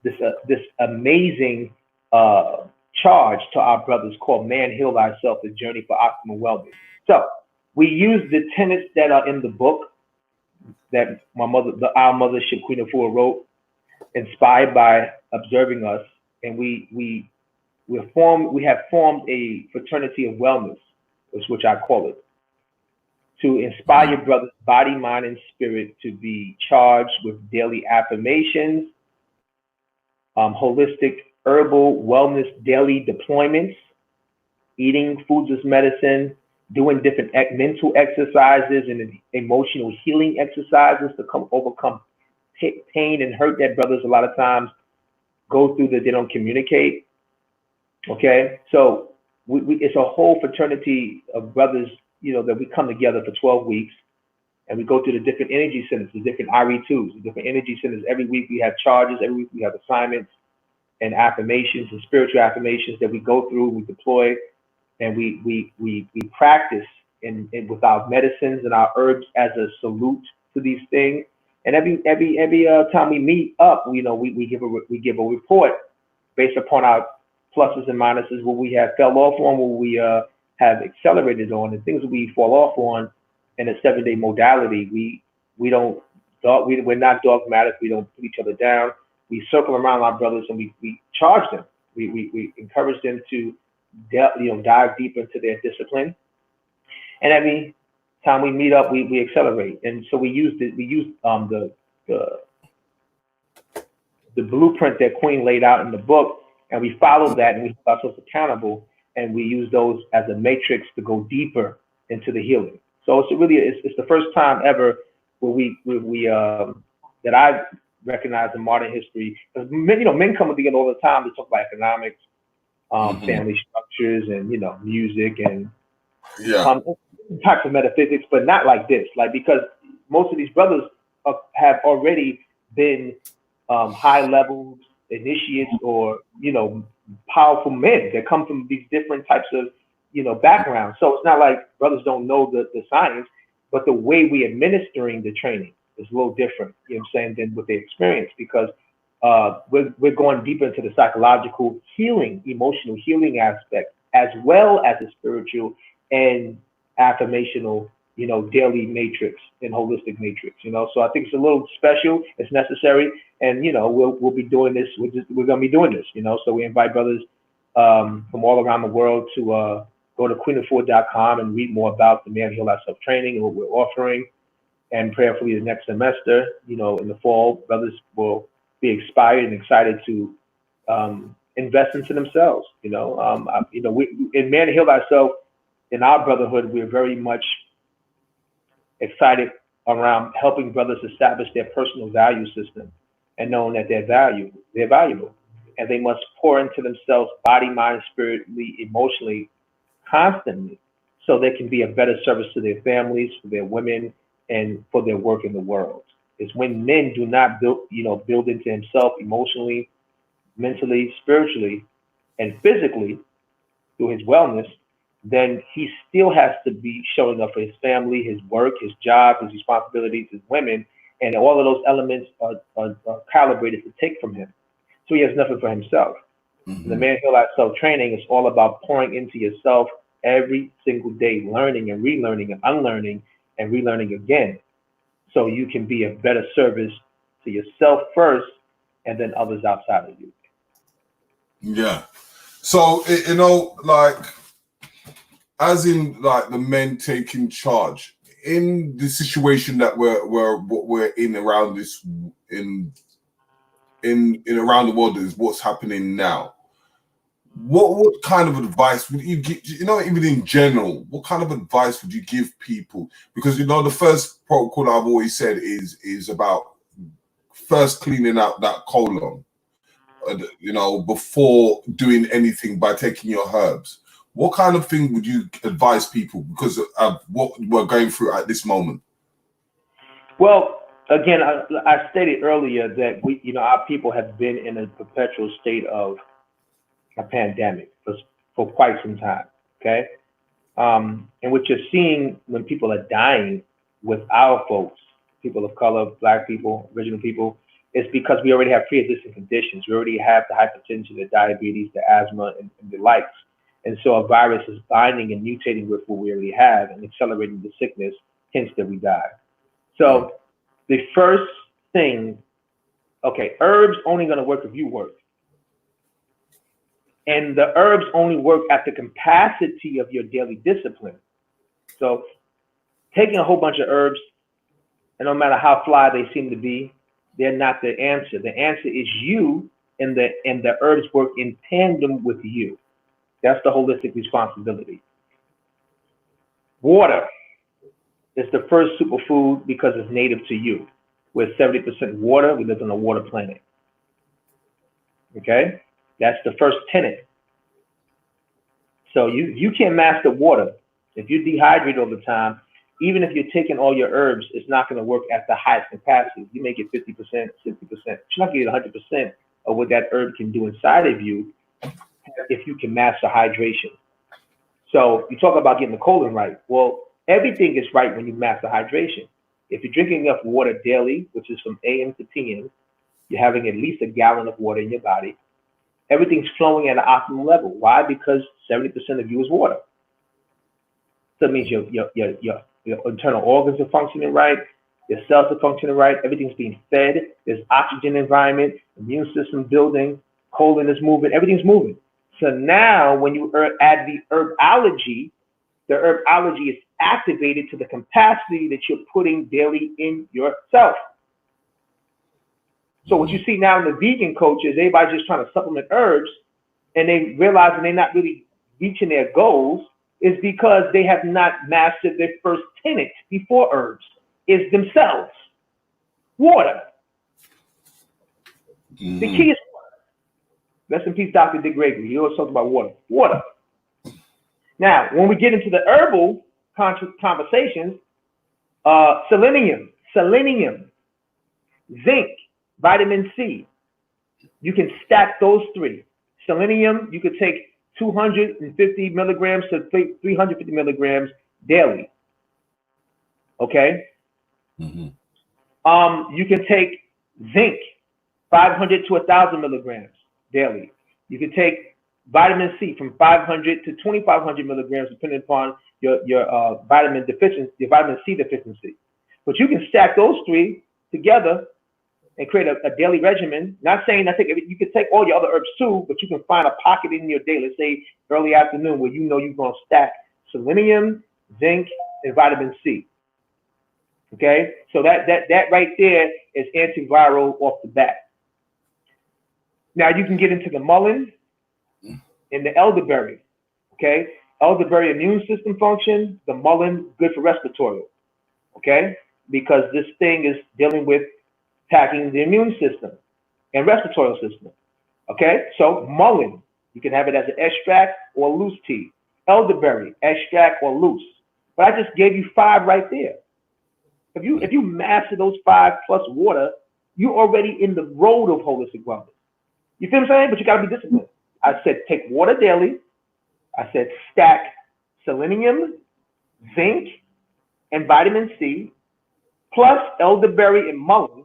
C: this amazing charge to our brothers called Man Heal Thyself, The Journey for Optimal Wellness. So we use the tenets that are in the book that our mothership Queen of Four wrote, inspired by observing us, and we have formed a fraternity of wellness, which I call it, to inspire brothers, body, mind, and spirit, to be charged with daily affirmations, holistic herbal wellness daily deployments, eating foods as medicine, doing different mental exercises and emotional healing exercises to overcome pain and hurt that brothers a lot of times go through that they don't communicate. Okay, so it's a whole fraternity of brothers, that we come together for 12 weeks, And we go through the different energy centers, the different RE2s, the different energy centers. Every week we have charges, every week we have assignments and affirmations and spiritual affirmations that we go through, we deploy, and we practice in with our medicines and our herbs as a salute to these things. And every time we meet up, we give a report based upon our pluses and minuses, what we have fell off on, what we have accelerated on, and things that we fall off on in a 7-day modality. We're not dogmatic. We don't put each other down. We circle around our brothers and we charge them. We encourage them to dive deep into their discipline. And every time we meet up, we accelerate. And so we use the blueprint that Queen laid out in the book, and we follow that, and we hold ourselves accountable, and we use those as a matrix to go deeper into the healing. So it's the first time ever where we that I recognize in modern history, because men come together all the time to talk about economics, family structures, and music and types of metaphysics, but not like this. Like, because most of these brothers have already been high level initiates or powerful men that come from these different types of backgrounds. So it's not like brothers don't know the science, but the way we administering the training is a little different, than what they experience, because we're going deeper into the psychological healing, emotional healing aspect, as well as the spiritual and affirmational, daily matrix and holistic matrix, So I think it's a little special. It's necessary, and we'll be doing this. We're gonna be doing this, So we invite brothers from all around the world to go to queenoffour.com and read more about the Man Heal Thyself training and what we're offering. And prayerfully, the next semester, in the fall, brothers will be inspired and excited to invest into themselves. We in Man Heal Thyself, in our brotherhood, we're very much excited around helping brothers establish their personal value system and knowing that they're valuable, and they must pour into themselves, body, mind, spiritually, emotionally, constantly, so they can be a better service to their families, for their women, and for their work in the world. It's when men do not build into himself emotionally, mentally, spiritually, and physically through his wellness, then he still has to be showing up for his family, his work, his job, his responsibilities, his women, and all of those elements are calibrated to take from him. So he has nothing for himself. Mm-hmm. The Man Heal Thyself training is all about pouring into yourself every single day, learning and relearning and unlearning and relearning again, so you can be a better service to yourself first and then others outside of you.
B: Yeah. So, like, as in, like, the men taking charge in the situation that we're in around this in around the world is what's happening now. What kind of advice would you give, even in general, what kind of advice would you give people? Because, the first protocol I've always said is about first cleaning out that colon, before doing anything by taking your herbs. What kind of thing would you advise people because of what we're going through at this moment?
C: Well, again, I stated earlier that our people have been in a perpetual state of a pandemic for quite some time. Okay, and what you're seeing when people are dying with our folks, people of color, Black people, original people, is because we already have pre-existing conditions. We already have the hypertension, the diabetes, the asthma, and the likes. And so a virus is binding and mutating with what we already have and accelerating the sickness, hence that we die. So the first thing, herbs only going to work if you work. And the herbs only work at the capacity of your daily discipline. So taking a whole bunch of herbs, and no matter how fly they seem to be, they're not the answer. The answer is you, and the herbs work in tandem with you. That's the holistic responsibility. Water is the first superfood because it's native to you. We're 70% water. We live on a water planet. Okay? That's the first tenet. So you can't master water. If you dehydrate all the time, even if you're taking all your herbs, it's not going to work at the highest capacity. You may get 50%, 60%. You're not going to get 100% of what that herb can do inside of you if you can master hydration. So you talk about getting the colon right. Well, everything is right when you master hydration. If you're drinking enough water daily, which is from AM to PM, you're having at least a gallon of water in your body. Everything's flowing at an optimal level. Why? Because 70% of you is water. So it means your internal organs are functioning right, your cells are functioning right, everything's being fed, there's oxygen environment, immune system building, colon is moving, everything's moving. So now when you add the herbology is activated to the capacity that you're putting daily in yourself. So what you see now in the vegan culture is everybody just trying to supplement herbs, and they realizing they're not really reaching their goals is because they have not mastered their first tenet before herbs, is themselves. Water. The key is water. Rest in peace, Dr. Dick Gregory. He always talks about water. Water. Now, when we get into the herbal conversations, selenium, zinc, vitamin C. You can stack those three. Selenium, you could take 250 milligrams to 350 milligrams daily. Okay? You can take zinc, 500 to 1,000 milligrams daily. You can take vitamin C from 500 to 2,500 milligrams, depending upon your vitamin C deficiency. But you can stack those three together and create a daily regimen. Not saying you can take all your other herbs too, but you can find a pocket in your day, let's say early afternoon, where you know you're going to stack selenium, zinc, and vitamin C. Okay, so that right there is antiviral off the bat. Now you can get into the mullein and the elderberry. Okay, elderberry immune system function, the mullein good for respiratory. Okay, because this thing is dealing with attacking the immune system and respiratory system. Okay, so mullein, you can have it as an extract or loose tea. Elderberry, extract or loose. But I just gave you 5 right there. If you master those 5 plus water, you're already in the road of holistic wellness. You feel what I'm saying? But you got to be disciplined. I said take water daily. I said stack selenium, zinc, and vitamin C, plus elderberry and mullein.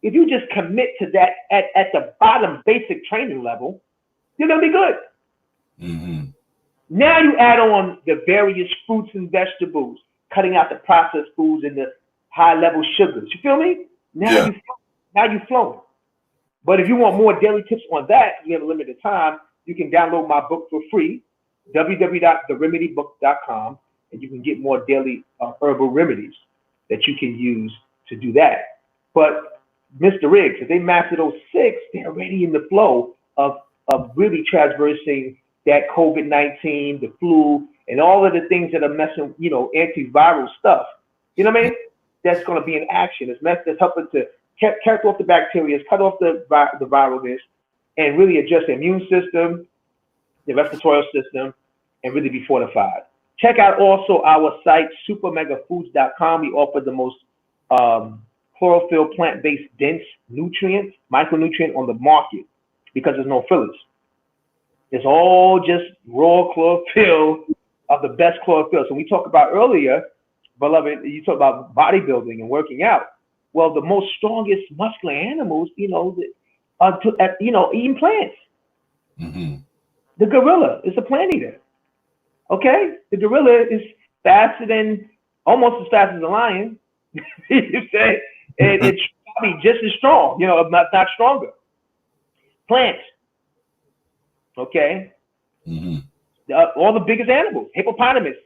C: If you just commit to that at the bottom basic training level, you're going to be good. Now you add on the various fruits and vegetables, cutting out the processed foods and the high-level sugars. You feel me? Now you flow. But if you want more daily tips on that, you have a limited time, you can download my book for free, www.theremedybook.com, and you can get more daily herbal remedies that you can use to do that. But Mr. Riggs, if they master those 6, they're already in the flow of really traversing that COVID-19, the flu, and all of the things that are messing, antiviral stuff. You know what I mean? That's going to be in action. That's helping to cut off the bacteria, cut off the viralness, and really adjust the immune system, the respiratory system, and really be fortified. Check out also our site, supermegafoods.com. We offer the most chlorophyll plant-based dense nutrients, micronutrient on the market because there's no fillers. It's all just raw chlorophyll of the best chlorophyll. So we talked about earlier, beloved, you talk about bodybuilding and working out. Well, the most strongest muscular animals, eating plants. The gorilla is a plant eater. Okay? The gorilla is almost as fast as a lion. You say, and it's probably just as strong, if not stronger. Plants. Okay? All the biggest animals. Hippopotamus.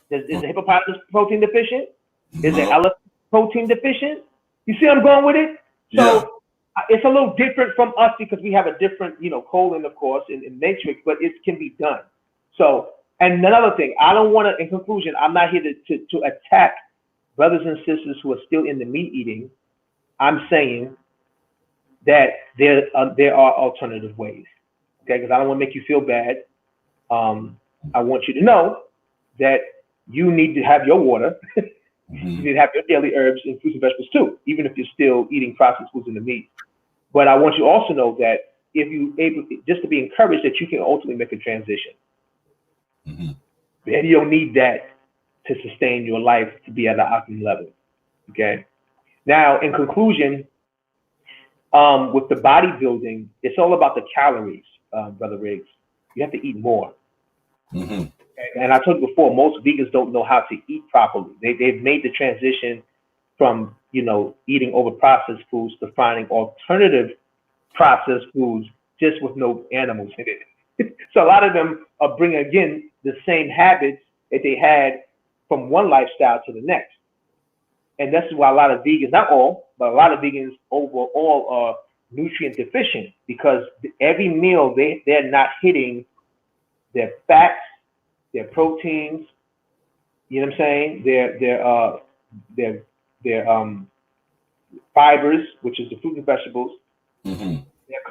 C: Is the hippopotamus protein deficient? Is the elephant protein deficient? You see I'm going with it? So it's a little different from us because we have a different, colon, of course, in matrix, but it can be done. So, and another thing, I don't want to, in conclusion, I'm not here to attack brothers and sisters who are still in the meat eating. I'm saying that there are alternative ways, okay? Because I don't want to make you feel bad. I want you to know that you need to have your water. You need to have your daily herbs and fruits and vegetables too, even if you're still eating processed foods and the meat. But I want you to also know that if you able, just to be encouraged that you can ultimately make a transition. And you don't need that to sustain your life to be at the optimum level. Okay. Now, in conclusion, with the bodybuilding, it's all about the calories, Brother Riggs. You have to eat more. And I told you before, most vegans don't know how to eat properly. They've made the transition from, eating over processed foods to finding alternative processed foods just with no animals in it. So a lot of them are bringing, again, the same habits that they had from one lifestyle to the next. And this is why a lot of vegans, not all, but a lot of vegans overall are nutrient deficient, because every meal they're not hitting their fats, their proteins, you know what I'm saying? Their fibers, which is the fruit and vegetables,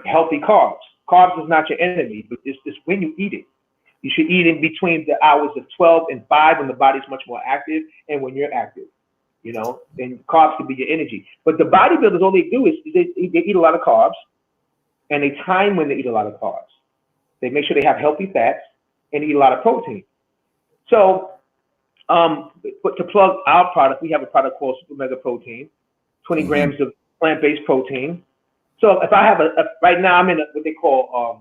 C: healthy carbs. Carbs is not your enemy, but it's when you eat it. You should eat in between the hours of 12 and 5 when the body's much more active and when you're active, and carbs can be your energy. But the bodybuilders, all they do is they eat a lot of carbs, and they time when they eat a lot of carbs. They make sure they have healthy fats and eat a lot of protein. So, but to plug our product, we have a product called Super Mega Protein, 20 grams of plant-based protein. So if I have right now I'm in what they call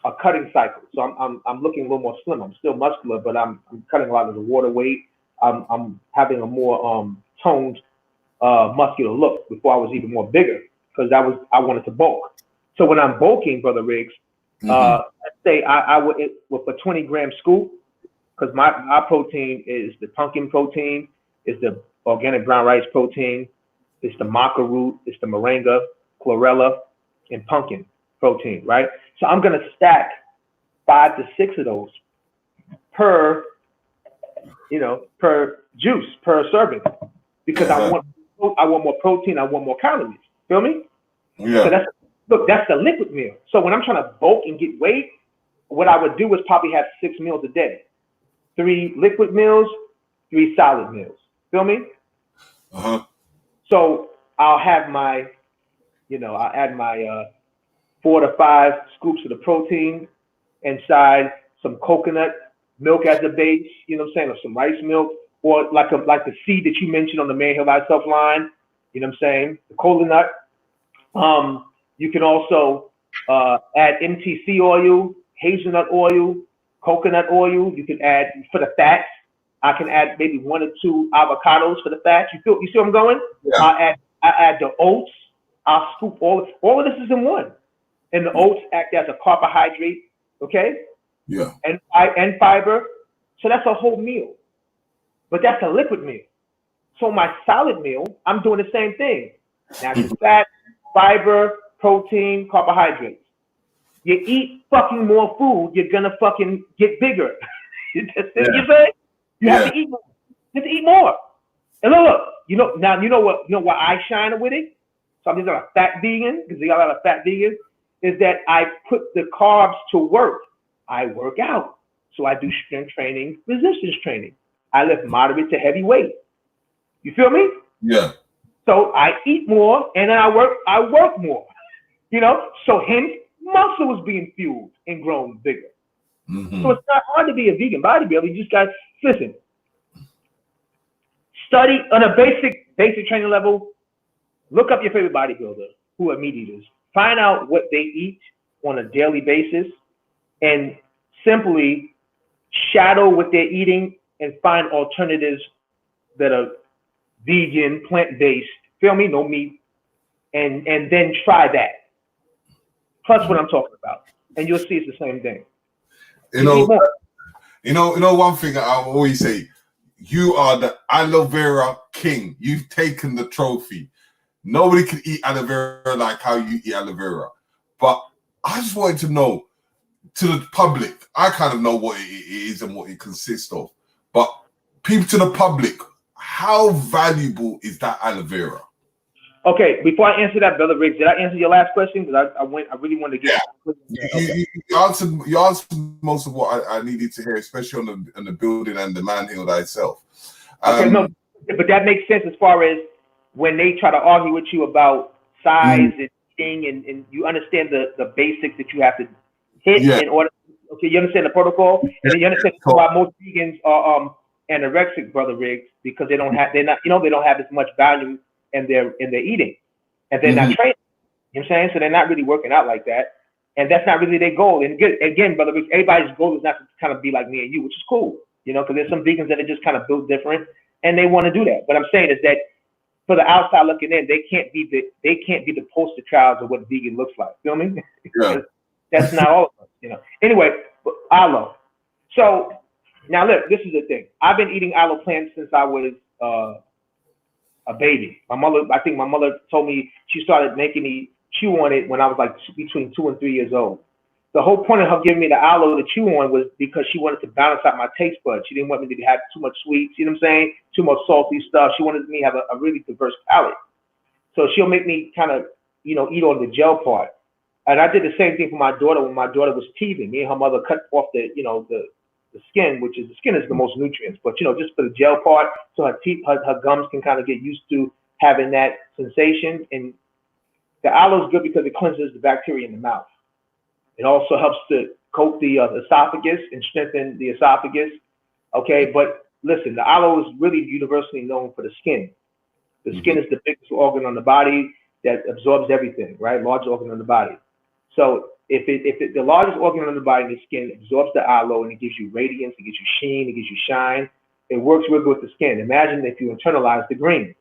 C: a cutting cycle. So I'm looking a little more slim. I'm still muscular, but I'm cutting a lot of the water weight. I'm having a more toned muscular look. Before I was even more bigger, because I wanted to bulk. So when I'm bulking, Brother Riggs, let's say I would with a 20-gram scoop, because my protein is the pumpkin protein, is the organic brown rice protein, it's the maca root, it's the moringa, chlorella, and pumpkin protein, right? So I'm gonna stack 5 to 6 of those per juice, per serving, because I want more protein, I want more calories. Feel me?
B: Yeah.
C: So that's the liquid meal. So when I'm trying to bulk and get weight, what I would do is probably have 6 meals a day. 3 liquid meals, 3 solid meals. Feel me? So I'll have my, I'll add my 4 to 5 scoops of the protein inside, some coconut milk as a base, or some rice milk, or like the seed that you mentioned on the Man Heal Thyself line, the coconut. You can also add MTC oil, hazelnut oil, coconut oil. You can add, for the fats, I can add maybe 1 or 2 avocados for the fats. You see where I'm going? Yeah. I add the oats. I'll scoop all of this is in one. And the oats act as a carbohydrate, okay?
B: Yeah.
C: And fiber. So that's a whole meal. But that's a liquid meal. So my solid meal, I'm doing the same thing. Natural fat, fiber, protein, carbohydrates. You eat fucking more food, you're gonna fucking get bigger. You say? You have to eat more. You have to eat more. And look, you know what I shine with it? So I'm just a fat vegan, because they got a lot of fat vegans, is that I put the carbs to work. I work out. So I do strength training, resistance training. I lift moderate to heavy weight. You feel me?
B: Yeah.
C: So I eat more and then I work more. So hence muscle is being fueled and grown bigger. So it's not hard to be a vegan bodybuilder. You just got listen. Study on a basic training level. Look up your favorite bodybuilder who are meat eaters. Find out what they eat on a daily basis and simply shadow what they're eating and find alternatives that are vegan, plant-based, feel me, no meat, and then try that. Plus what I'm talking about. And you'll see it's the same thing.
B: One thing I always say, you are the aloe vera king. You've taken the trophy. Nobody can eat aloe vera like how you eat aloe vera. But I just wanted to know, to the public, I kind of know what it is and what it consists of. But people to the public, how valuable is that aloe vera?
C: Okay, before I answer that, Brother Riggs, did I answer your last question? Because I really wanted to get.
B: Yeah. You answered most of what I needed to hear, especially on the building and the Man Heal Thyself.
C: Okay, no, but that makes sense as far as when they try to argue with you about size and eating, and you understand the basics that you have to hit
B: Yeah.
C: in order. Okay, you understand the protocol, and then you understand why most vegans are anorexic, brother Riggs, because they don't have as much value in their eating, and they're not training. You know what I'm saying? So they're not really working out like that, and that's not really their goal. And again, brother Riggs, everybody's goal is not to kind of be like me and you, which is cool, you know, because there's some vegans that are just kind of built different, and they want to do that. But I'm saying is that for the outside looking in, they can't be the poster child of what vegan looks like. Feel me?
B: Yeah.
C: That's not all of us, you know. Anyway, aloe. So now look, this is the thing. I've been eating aloe plants since I was a baby. I think my mother told me she started making me chew on it when I was like between 2 and 3 years old. The whole point of her giving me the aloe to chew on was because she wanted to balance out my taste buds. She didn't want me to have too much sweets, you know what I'm saying? Too much salty stuff. She wanted me to have a really diverse palate. So she'll make me kind of, you know, eat on the gel part. And I did the same thing for my daughter when my daughter was teething. Me and her mother cut off the skin, which is the skin is the most nutrients, but you know, just for the gel part, so her teeth, her gums can kind of get used to having that sensation. And the aloe is good because it cleanses the bacteria in the mouth. It also helps to coat the esophagus and strengthen the esophagus. Okay, but listen, the aloe is really universally known for the skin. The skin is the biggest organ on the body that absorbs everything, right? Large organ on the body. So if the largest organ on the body, the skin, absorbs the aloe and it gives you radiance, it gives you sheen, it gives you shine. It works real good with the skin. Imagine if you internalize the green.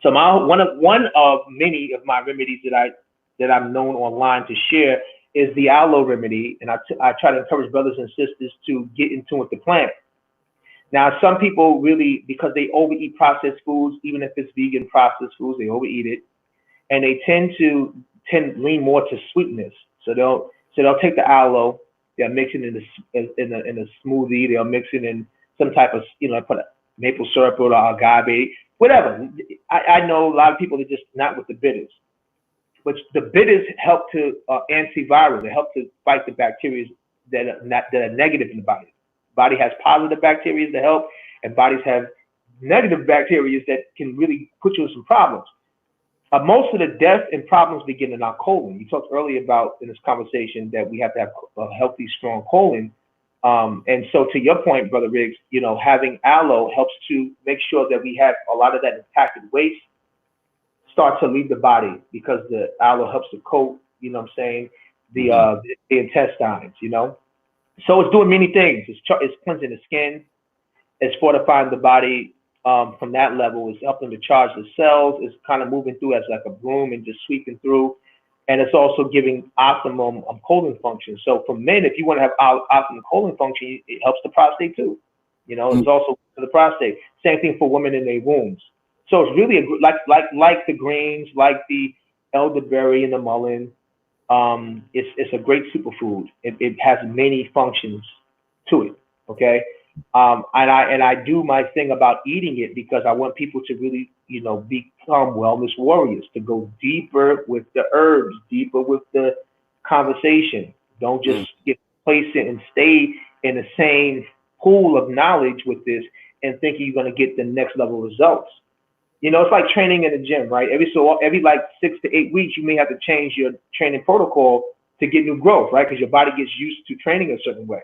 C: So one of many of my remedies that I'm known online to share is the aloe remedy, and I try to encourage brothers and sisters to get in tune with the plant. Now, some people really, because they overeat processed foods, even if it's vegan processed foods, they overeat it, and they tend to lean more to sweetness. So they'll take the aloe, they'll mix it in a smoothie, they'll mix it in some type of, you know, put a maple syrup or agave, whatever. I know a lot of people are just not with the bitters. But the bitters help to antiviral. They help to fight the bacteria that are negative in the body. Body has positive bacteria that help, and bodies have negative bacteria that can really put you in some problems. Most of the death and problems begin in our colon. You talked earlier about in this conversation that we have to have a healthy, strong colon. And so to your point, Brother Riggs, you know, having aloe helps to make sure that we have a lot of that impacted waste start to leave the body, because the aloe helps to coat, you know what I'm saying, the intestines, you know. So it's doing many things. It's cleansing the skin. It's fortifying the body from that level. It's helping to charge the cells. It's kind of moving through as like a broom and just sweeping through. And it's also giving optimum colon function. So for men, if you want to have optimum colon function, it helps the prostate too. You know, it's also for the prostate. Same thing for women in their wombs. So it's really like the greens, like the elderberry and the mullein. It's a great superfood. It has many functions to it. Okay, and I do my thing about eating it because I want people to really, you know, become wellness warriors, to go deeper with the herbs, deeper with the conversation. Don't just get complacent and stay in the same pool of knowledge with this and thinking you're going to get the next level results. You know, it's like training in the gym, right? Every like 6 to 8 weeks, you may have to change your training protocol to get new growth, right? Because your body gets used to training a certain way,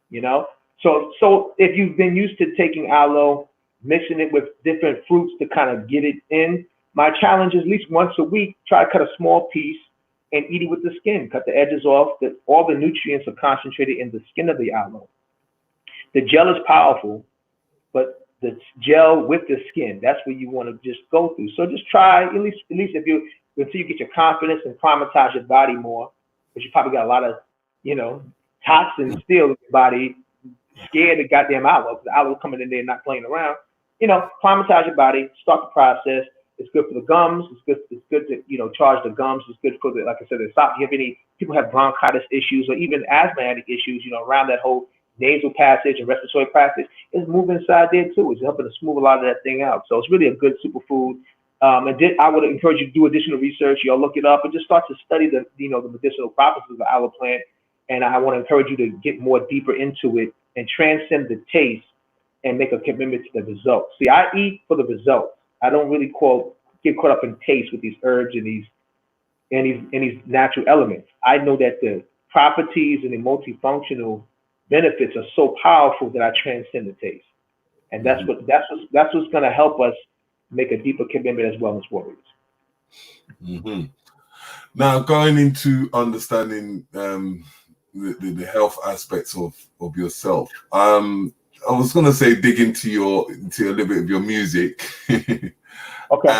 C: you know? So if you've been used to taking aloe, mixing it with different fruits to kind of get it in, my challenge is at least once a week, try to cut a small piece and eat it with the skin. Cut the edges off. All the nutrients are concentrated in the skin of the aloe. The gel is powerful, but the gel with the skin, that's where you want to just go through. So just try, at least until you get your confidence and climatize your body more, because you probably got a lot of, you know, toxins still in your body, scared of goddamn aloe, because the aloe coming in there and not playing around. You know, climatize your body, start the process. It's good for the gums. It's good to, you know, charge the gums. It's good for the, like I said, the esophagus. You have any people have bronchitis issues or even asthmatic issues, you know, around that whole nasal passage and respiratory passage, is moving inside there too. It's helping to smooth a lot of that thing out. So it's really a good superfood. And I would encourage you to do additional research. You'll look it up and just start to study the medicinal properties of the aloe plant. And I want to encourage you to get more deeper into it and transcend the taste and make a commitment to the results. See, I eat for the results. I don't really get caught up in taste with these herbs and these natural elements. I know that the properties and the multifunctional benefits are so powerful that I transcend the taste. And that's what's going to help us make a deeper commitment as wellness warriors.
B: Mm-hmm. Now, going into understanding the health aspects of yourself, I was going to say dig into a little bit of your music,
C: Okay.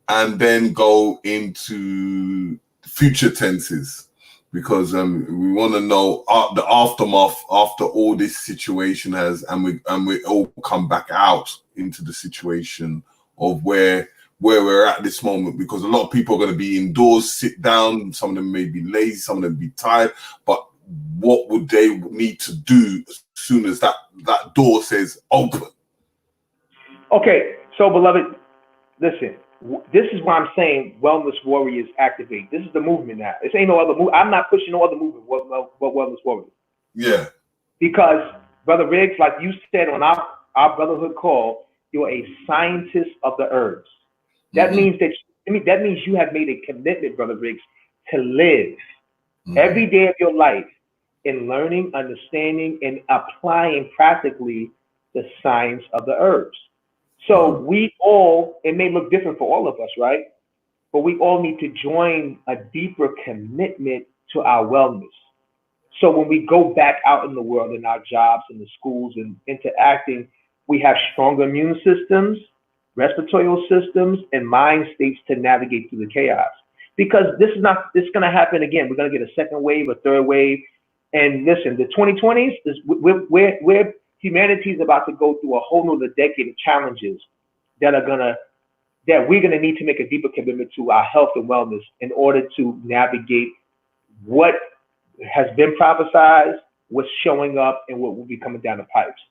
B: and then go into future tenses, because we want to know the aftermath after all this situation has, and we all come back out into the situation of where we're at this moment, because a lot of people are going to be indoors, sit down. Some of them may be lazy, some of them be tired, but what would they need to do as soon as that door says open?
C: Okay, so beloved, listen, this is why I'm saying Wellness Warriors Activate. This is the movement now. This ain't no other movement. I'm not pushing no other movement but Wellness Warriors.
B: Yeah.
C: Because, Brother Riggs, like you said on our brotherhood call, you're a scientist of the herbs. That means that means you have made a commitment, Brother Riggs, to live every day of your life in learning, understanding, and applying practically the science of the herbs. So we all, it may look different for all of us, right? But we all need to join a deeper commitment to our wellness. So when we go back out in the world, in our jobs, in the schools, and interacting, we have stronger immune systems, respiratory systems, and mind states to navigate through the chaos. Because this is going to happen again. We're going to get a second wave, a third wave. And listen, the 2020s, we're humanity is about to go through a whole nother decade of challenges that we're gonna need to make a deeper commitment to our health and wellness in order to navigate what has been prophesized, what's showing up, and what will be coming down the pipes.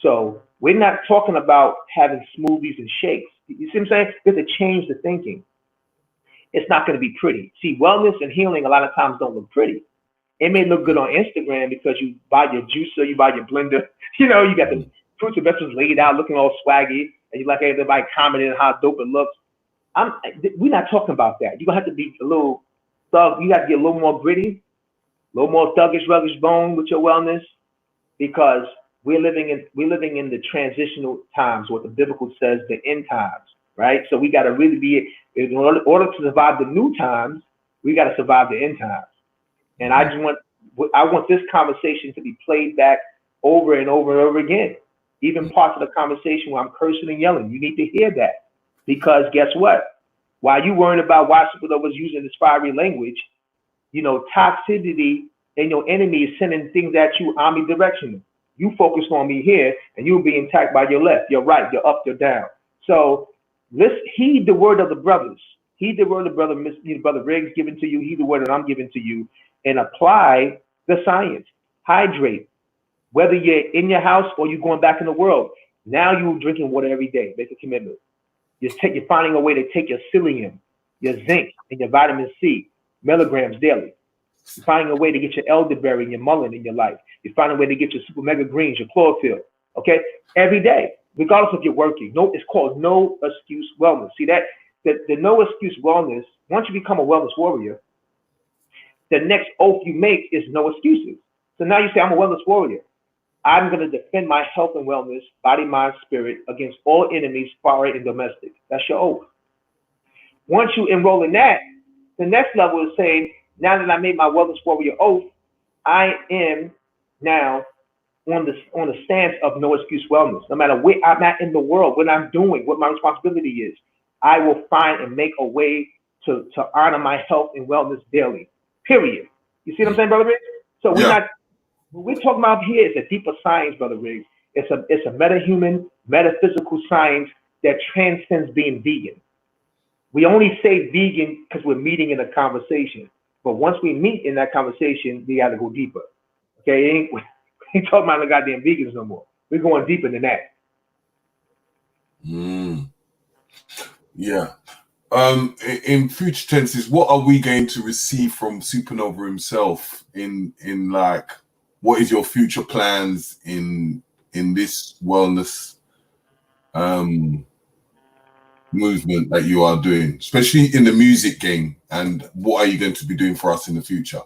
C: So we're not talking about having smoothies and shakes. You see what I'm saying? We have to change the thinking. It's not going to be pretty. See, wellness and healing a lot of times don't look pretty. It may look good on Instagram because you buy your juicer, you buy your blender, you got the fruits and vegetables laid out looking all swaggy, and you like everybody commenting how dope it looks. We're not talking about that. You're going to have to be a little thug. You got to get a little more gritty, a little more thuggish, ruggish bone with your wellness, because we're living in the transitional times, what the biblical says, the end times, right? So we got to really be, in order to survive the new times, we got to survive the end times. And I want this conversation to be played back over and over and over again. Even parts of the conversation where I'm cursing and yelling, you need to hear that. Because guess what? While you worrying about why Supa was using this fiery language, toxicity and your enemy is sending things at you omnidirectional. You focus on me here, and you'll be attacked by your left, your right, your up, your down. So let's heed the word of the brothers. Heed the word of Brother Riggs giving to you. Heed the word that I'm giving to you, and apply the science. Hydrate. Whether you're in your house or you're going back in the world, now you're drinking water every day. Make a commitment. You're finding a way to take your psyllium, your zinc, and your vitamin C, milligrams daily. You're finding a way to get your elderberry and your mullein in your life. You're finding a way to get your super mega greens, your chlorophyll, okay? Every day, regardless if you're working. It's called no excuse wellness. See that? The no excuse wellness, once you become a wellness warrior, the next oath you make is no excuses. So now you say, I'm a wellness warrior. I'm going to defend my health and wellness, body, mind, spirit, against all enemies, foreign and domestic. That's your oath. Once you enroll in that, the next level is saying, now that I made my wellness warrior oath, I am now on the stance of no excuse wellness. No matter where I'm at in the world, what I'm doing, what my responsibility is, I will find and make a way to honor my health and wellness daily. Period. You see what I'm saying, Brother Riggs? So what we're talking about here is a deeper science, Brother Riggs. It's a meta-human, metaphysical science that transcends being vegan. We only say vegan because we're meeting in a conversation. But once we meet in that conversation, we got to go deeper. Okay? We ain't talking about the goddamn vegans no more. We're going deeper than that.
B: Yeah. In future tenses, what are we going to receive from Supernova himself in like, what is your future plans in in this wellness movement that you are doing, especially in the music game? And what are you going to be doing for us in the future?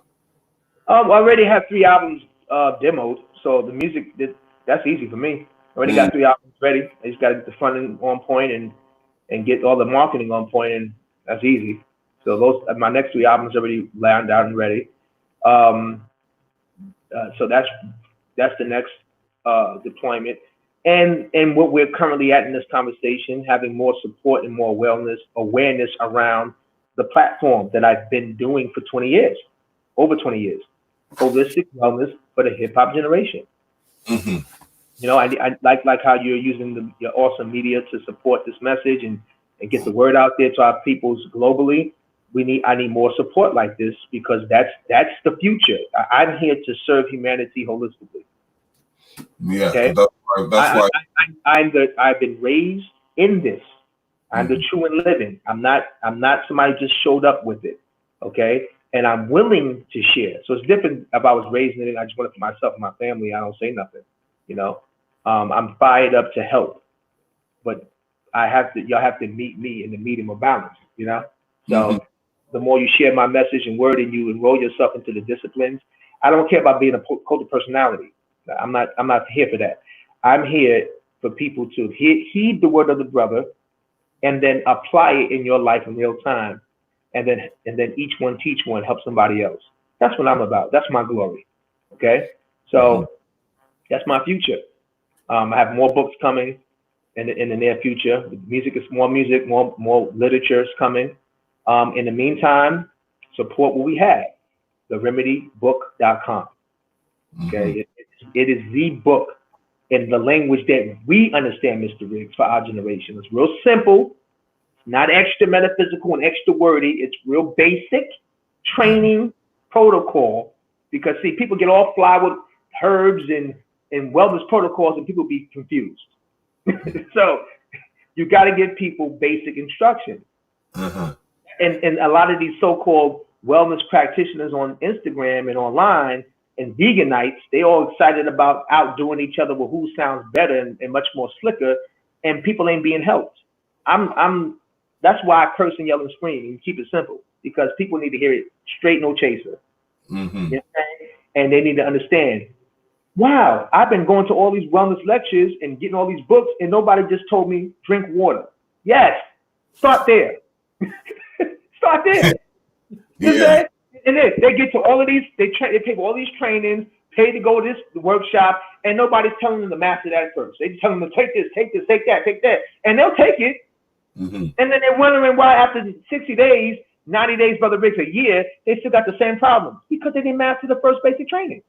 C: I already have 3 albums demoed, so the music that's easy for me. Already got 3 albums ready. I just got to get the funding on point and get all the marketing on point, and that's easy. So those my next 3 albums already lined out and ready. So that's the next deployment. And what we're currently at in this conversation, having more support and more awareness around the platform that I've been doing for 20 years, over 20 years, holistic wellness for the hip hop generation.
B: Mm-hmm.
C: You know, I like how you're using your awesome media to support this message and get the word out there to our peoples globally. I need more support like this, because that's the future. I'm here to serve humanity holistically.
B: Yeah,
C: okay?
B: that's why
C: I've been raised in this. I'm the true and living. I'm not somebody who just showed up with it. Okay. And I'm willing to share. So it's different if I was raised in it. I just want it for myself and my family. I don't say nothing. You know, I'm fired up to help, but y'all have to meet me in the medium of balance, you know? So the more you share my message and word and you enroll yourself into the disciplines, I don't care about being a cult of personality. I'm not here for that. I'm here for people to heed the word of the brother and then apply it in your life in real time. And then each one teach one, help somebody else. That's what I'm about. That's my glory. Okay. So that's my future. I have more books coming in the near future. More music, more literature is coming. In the meantime, support what we have, theremedybook.com. Okay. It is the book in the language that we understand, Mr. Riggs, for our generation. It's real simple, not extra metaphysical and extra wordy. It's real basic training protocol, because see, people get all fly with herbs and wellness protocols and people be confused. So you got to give people basic instruction. And a lot of these so-called wellness practitioners on Instagram and online and veganites, they all excited about outdoing each other with who sounds better and much more slicker, and people ain't being helped. That's why I curse and yell and scream and keep it simple, because people need to hear it straight, no chaser. You know what I'm saying? And they need to understand, wow, I've been going to all these wellness lectures and getting all these books, and nobody just told me drink water. Yes, start there. Start there.
B: Yeah.
C: And then they get to all of these, they pay for all these trainings, pay to go to this workshop, and nobody's telling them to master that first. They just tell them to take this, take that, and they'll take it. And then they're wondering why after 60 days, 90 days, Brother Riggs, a year, they still got the same problems, because they didn't master the first basic training.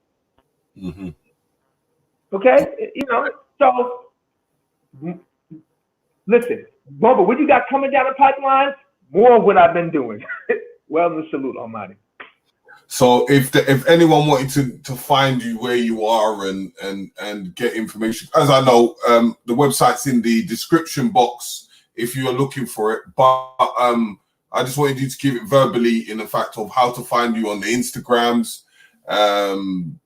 C: Okay, you know, so listen, Bubba, what you got coming down the pipeline? More of what I've been doing. Wellness salute, Almighty.
B: So if anyone wanted to find you where you are and get information, as I know, the website's in the description box if you are looking for it. But I just wanted you to give it verbally in the fact of how to find you on the Instagrams. And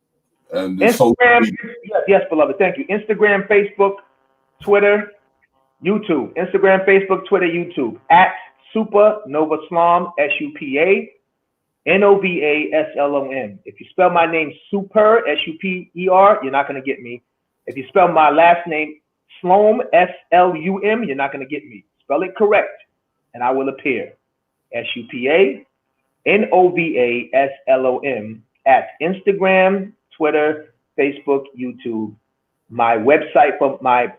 C: Instagram, yes, beloved, thank you. Instagram, Facebook, Twitter, YouTube. Instagram, Facebook, Twitter, YouTube. At Supa Nova Slom, SUPA NOVA SLOM. If you spell my name Super, SUPER, you're not going to get me. If you spell my last name Slom, SLUM, you're not going to get me. Spell it correct, and I will appear. SUPA NOVA SLOM at Instagram, Twitter, Facebook, YouTube. My website for my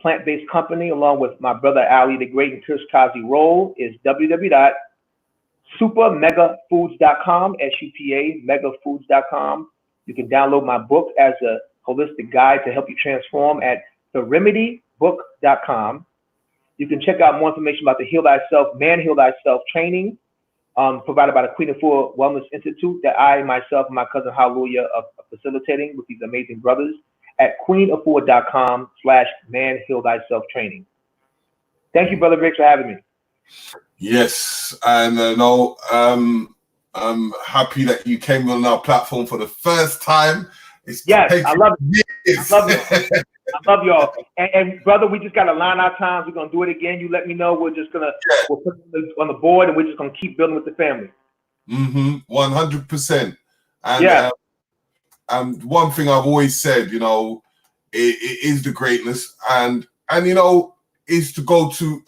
C: plant-based company, along with my brother Ali the Great and Chris Kazi Roll, is www.supamegafoods.com, SUPA megafoods.com. You can download my book as a holistic guide to help you transform at theremedybook.com. You can check out more information about the Heal Thyself, Man Heal Thyself training provided by the Queen of Four Wellness Institute that I, myself, and my cousin Hallelujah are facilitating with these amazing brothers at queenoffour.com/Man Heal Thyself training. Thank you, Brother Riggs, for having me.
B: Yes, and no, I'm happy that you came on our platform for the first time.
C: Yes, I love it.
B: Years.
C: I love it. I love y'all. And brother, we just got to line our times. We're going to do it again. You let me know. We're just going to, we'll put it on the board and we're just going to keep building with the family.
B: 100%. And
C: yeah.
B: One thing I've always said, you know, it is the greatness. And you know, is to go to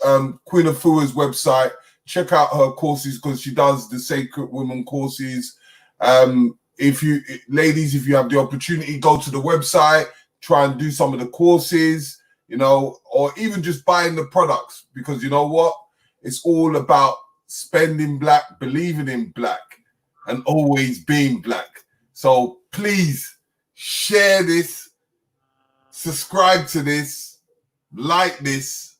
B: Queen Afua's website, check out her courses, because she does the Sacred Women courses. If you ladies, if you have the opportunity, go to the website, try and do some of the courses, you know, or even just buying the products, because you know what? It's all about spending black, believing in black, and always being black. So please share this, subscribe to this, like this.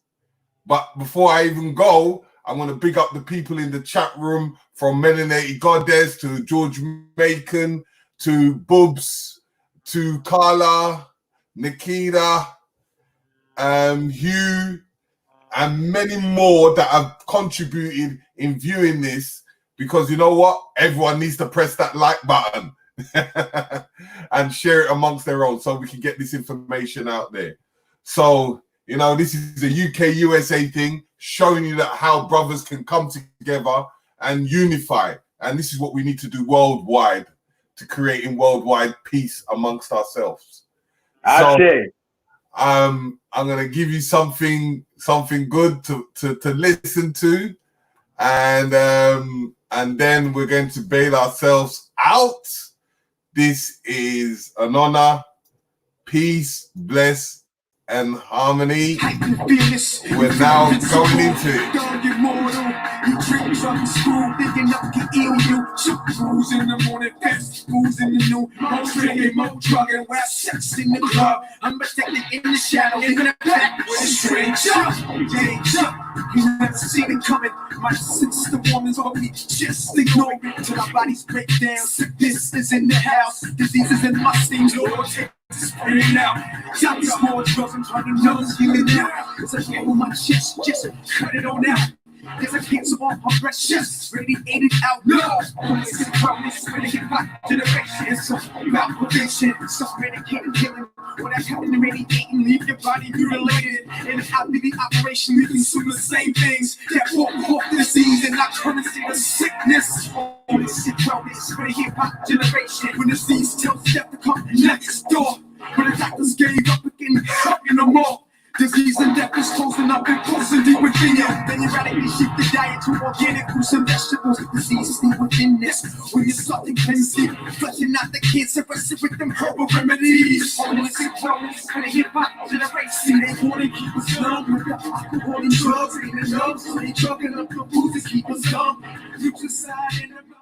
B: But before I even go, I want to big up the people in the chat room, from Melanated Goddess to George Macon to Boobs to Carla, Nikita, Hugh, and many more that have contributed in viewing this, because you know what? Everyone needs to press that like button and share it amongst their own so we can get this information out there. So, you know, this is a UK-USA thing, showing you that how brothers can come together and unify. And this is what we need to do worldwide, to creating worldwide peace amongst ourselves. So, I'm gonna give you something good to listen to, and then we're going to bail ourselves out. This is an honor. Peace, bless, and harmony. We're now going into it.
A: You dreams on school, thinking up can ill you. Booze in the morning, fast booze in the noon. More drinking, more drugging, wear sex in the club. I'm protected in the shadow, in the back with a stranger. You never seen it coming. My sister woman's only just ignore it till our bodies break down. Sickness is in the house, diseases in my steam. Lord, take spread it out. Shot these more drugs, I'm trying to know this feeling now. It's a hit on my chest, just cut it on out. There's a cancer on her breast, just radiated out. No, it's a promise, when they get back generation. It's about prevention, so medicated killing. When that happened to radiating, leave your body mutilated. And out of the operation, we consume the same things that walk off disease and not currency of sickness. All this shit, wellness, when they get back generation. When disease tells death to come next door. When the doctors gave up again, fucking them all. Disease and death is closing up and closing deep within you. Then you radically shift the diet to organic fruits and vegetables. Disease is deep within this. When you're something cleansing, flushing out the cancer, resting with them herbal remedies. Homeless and wellness, when they hip hop generation, they want to keep us numb with the alcohol and drugs. And the numbs, so they drugging up the booze to keep us dumb. Future side and the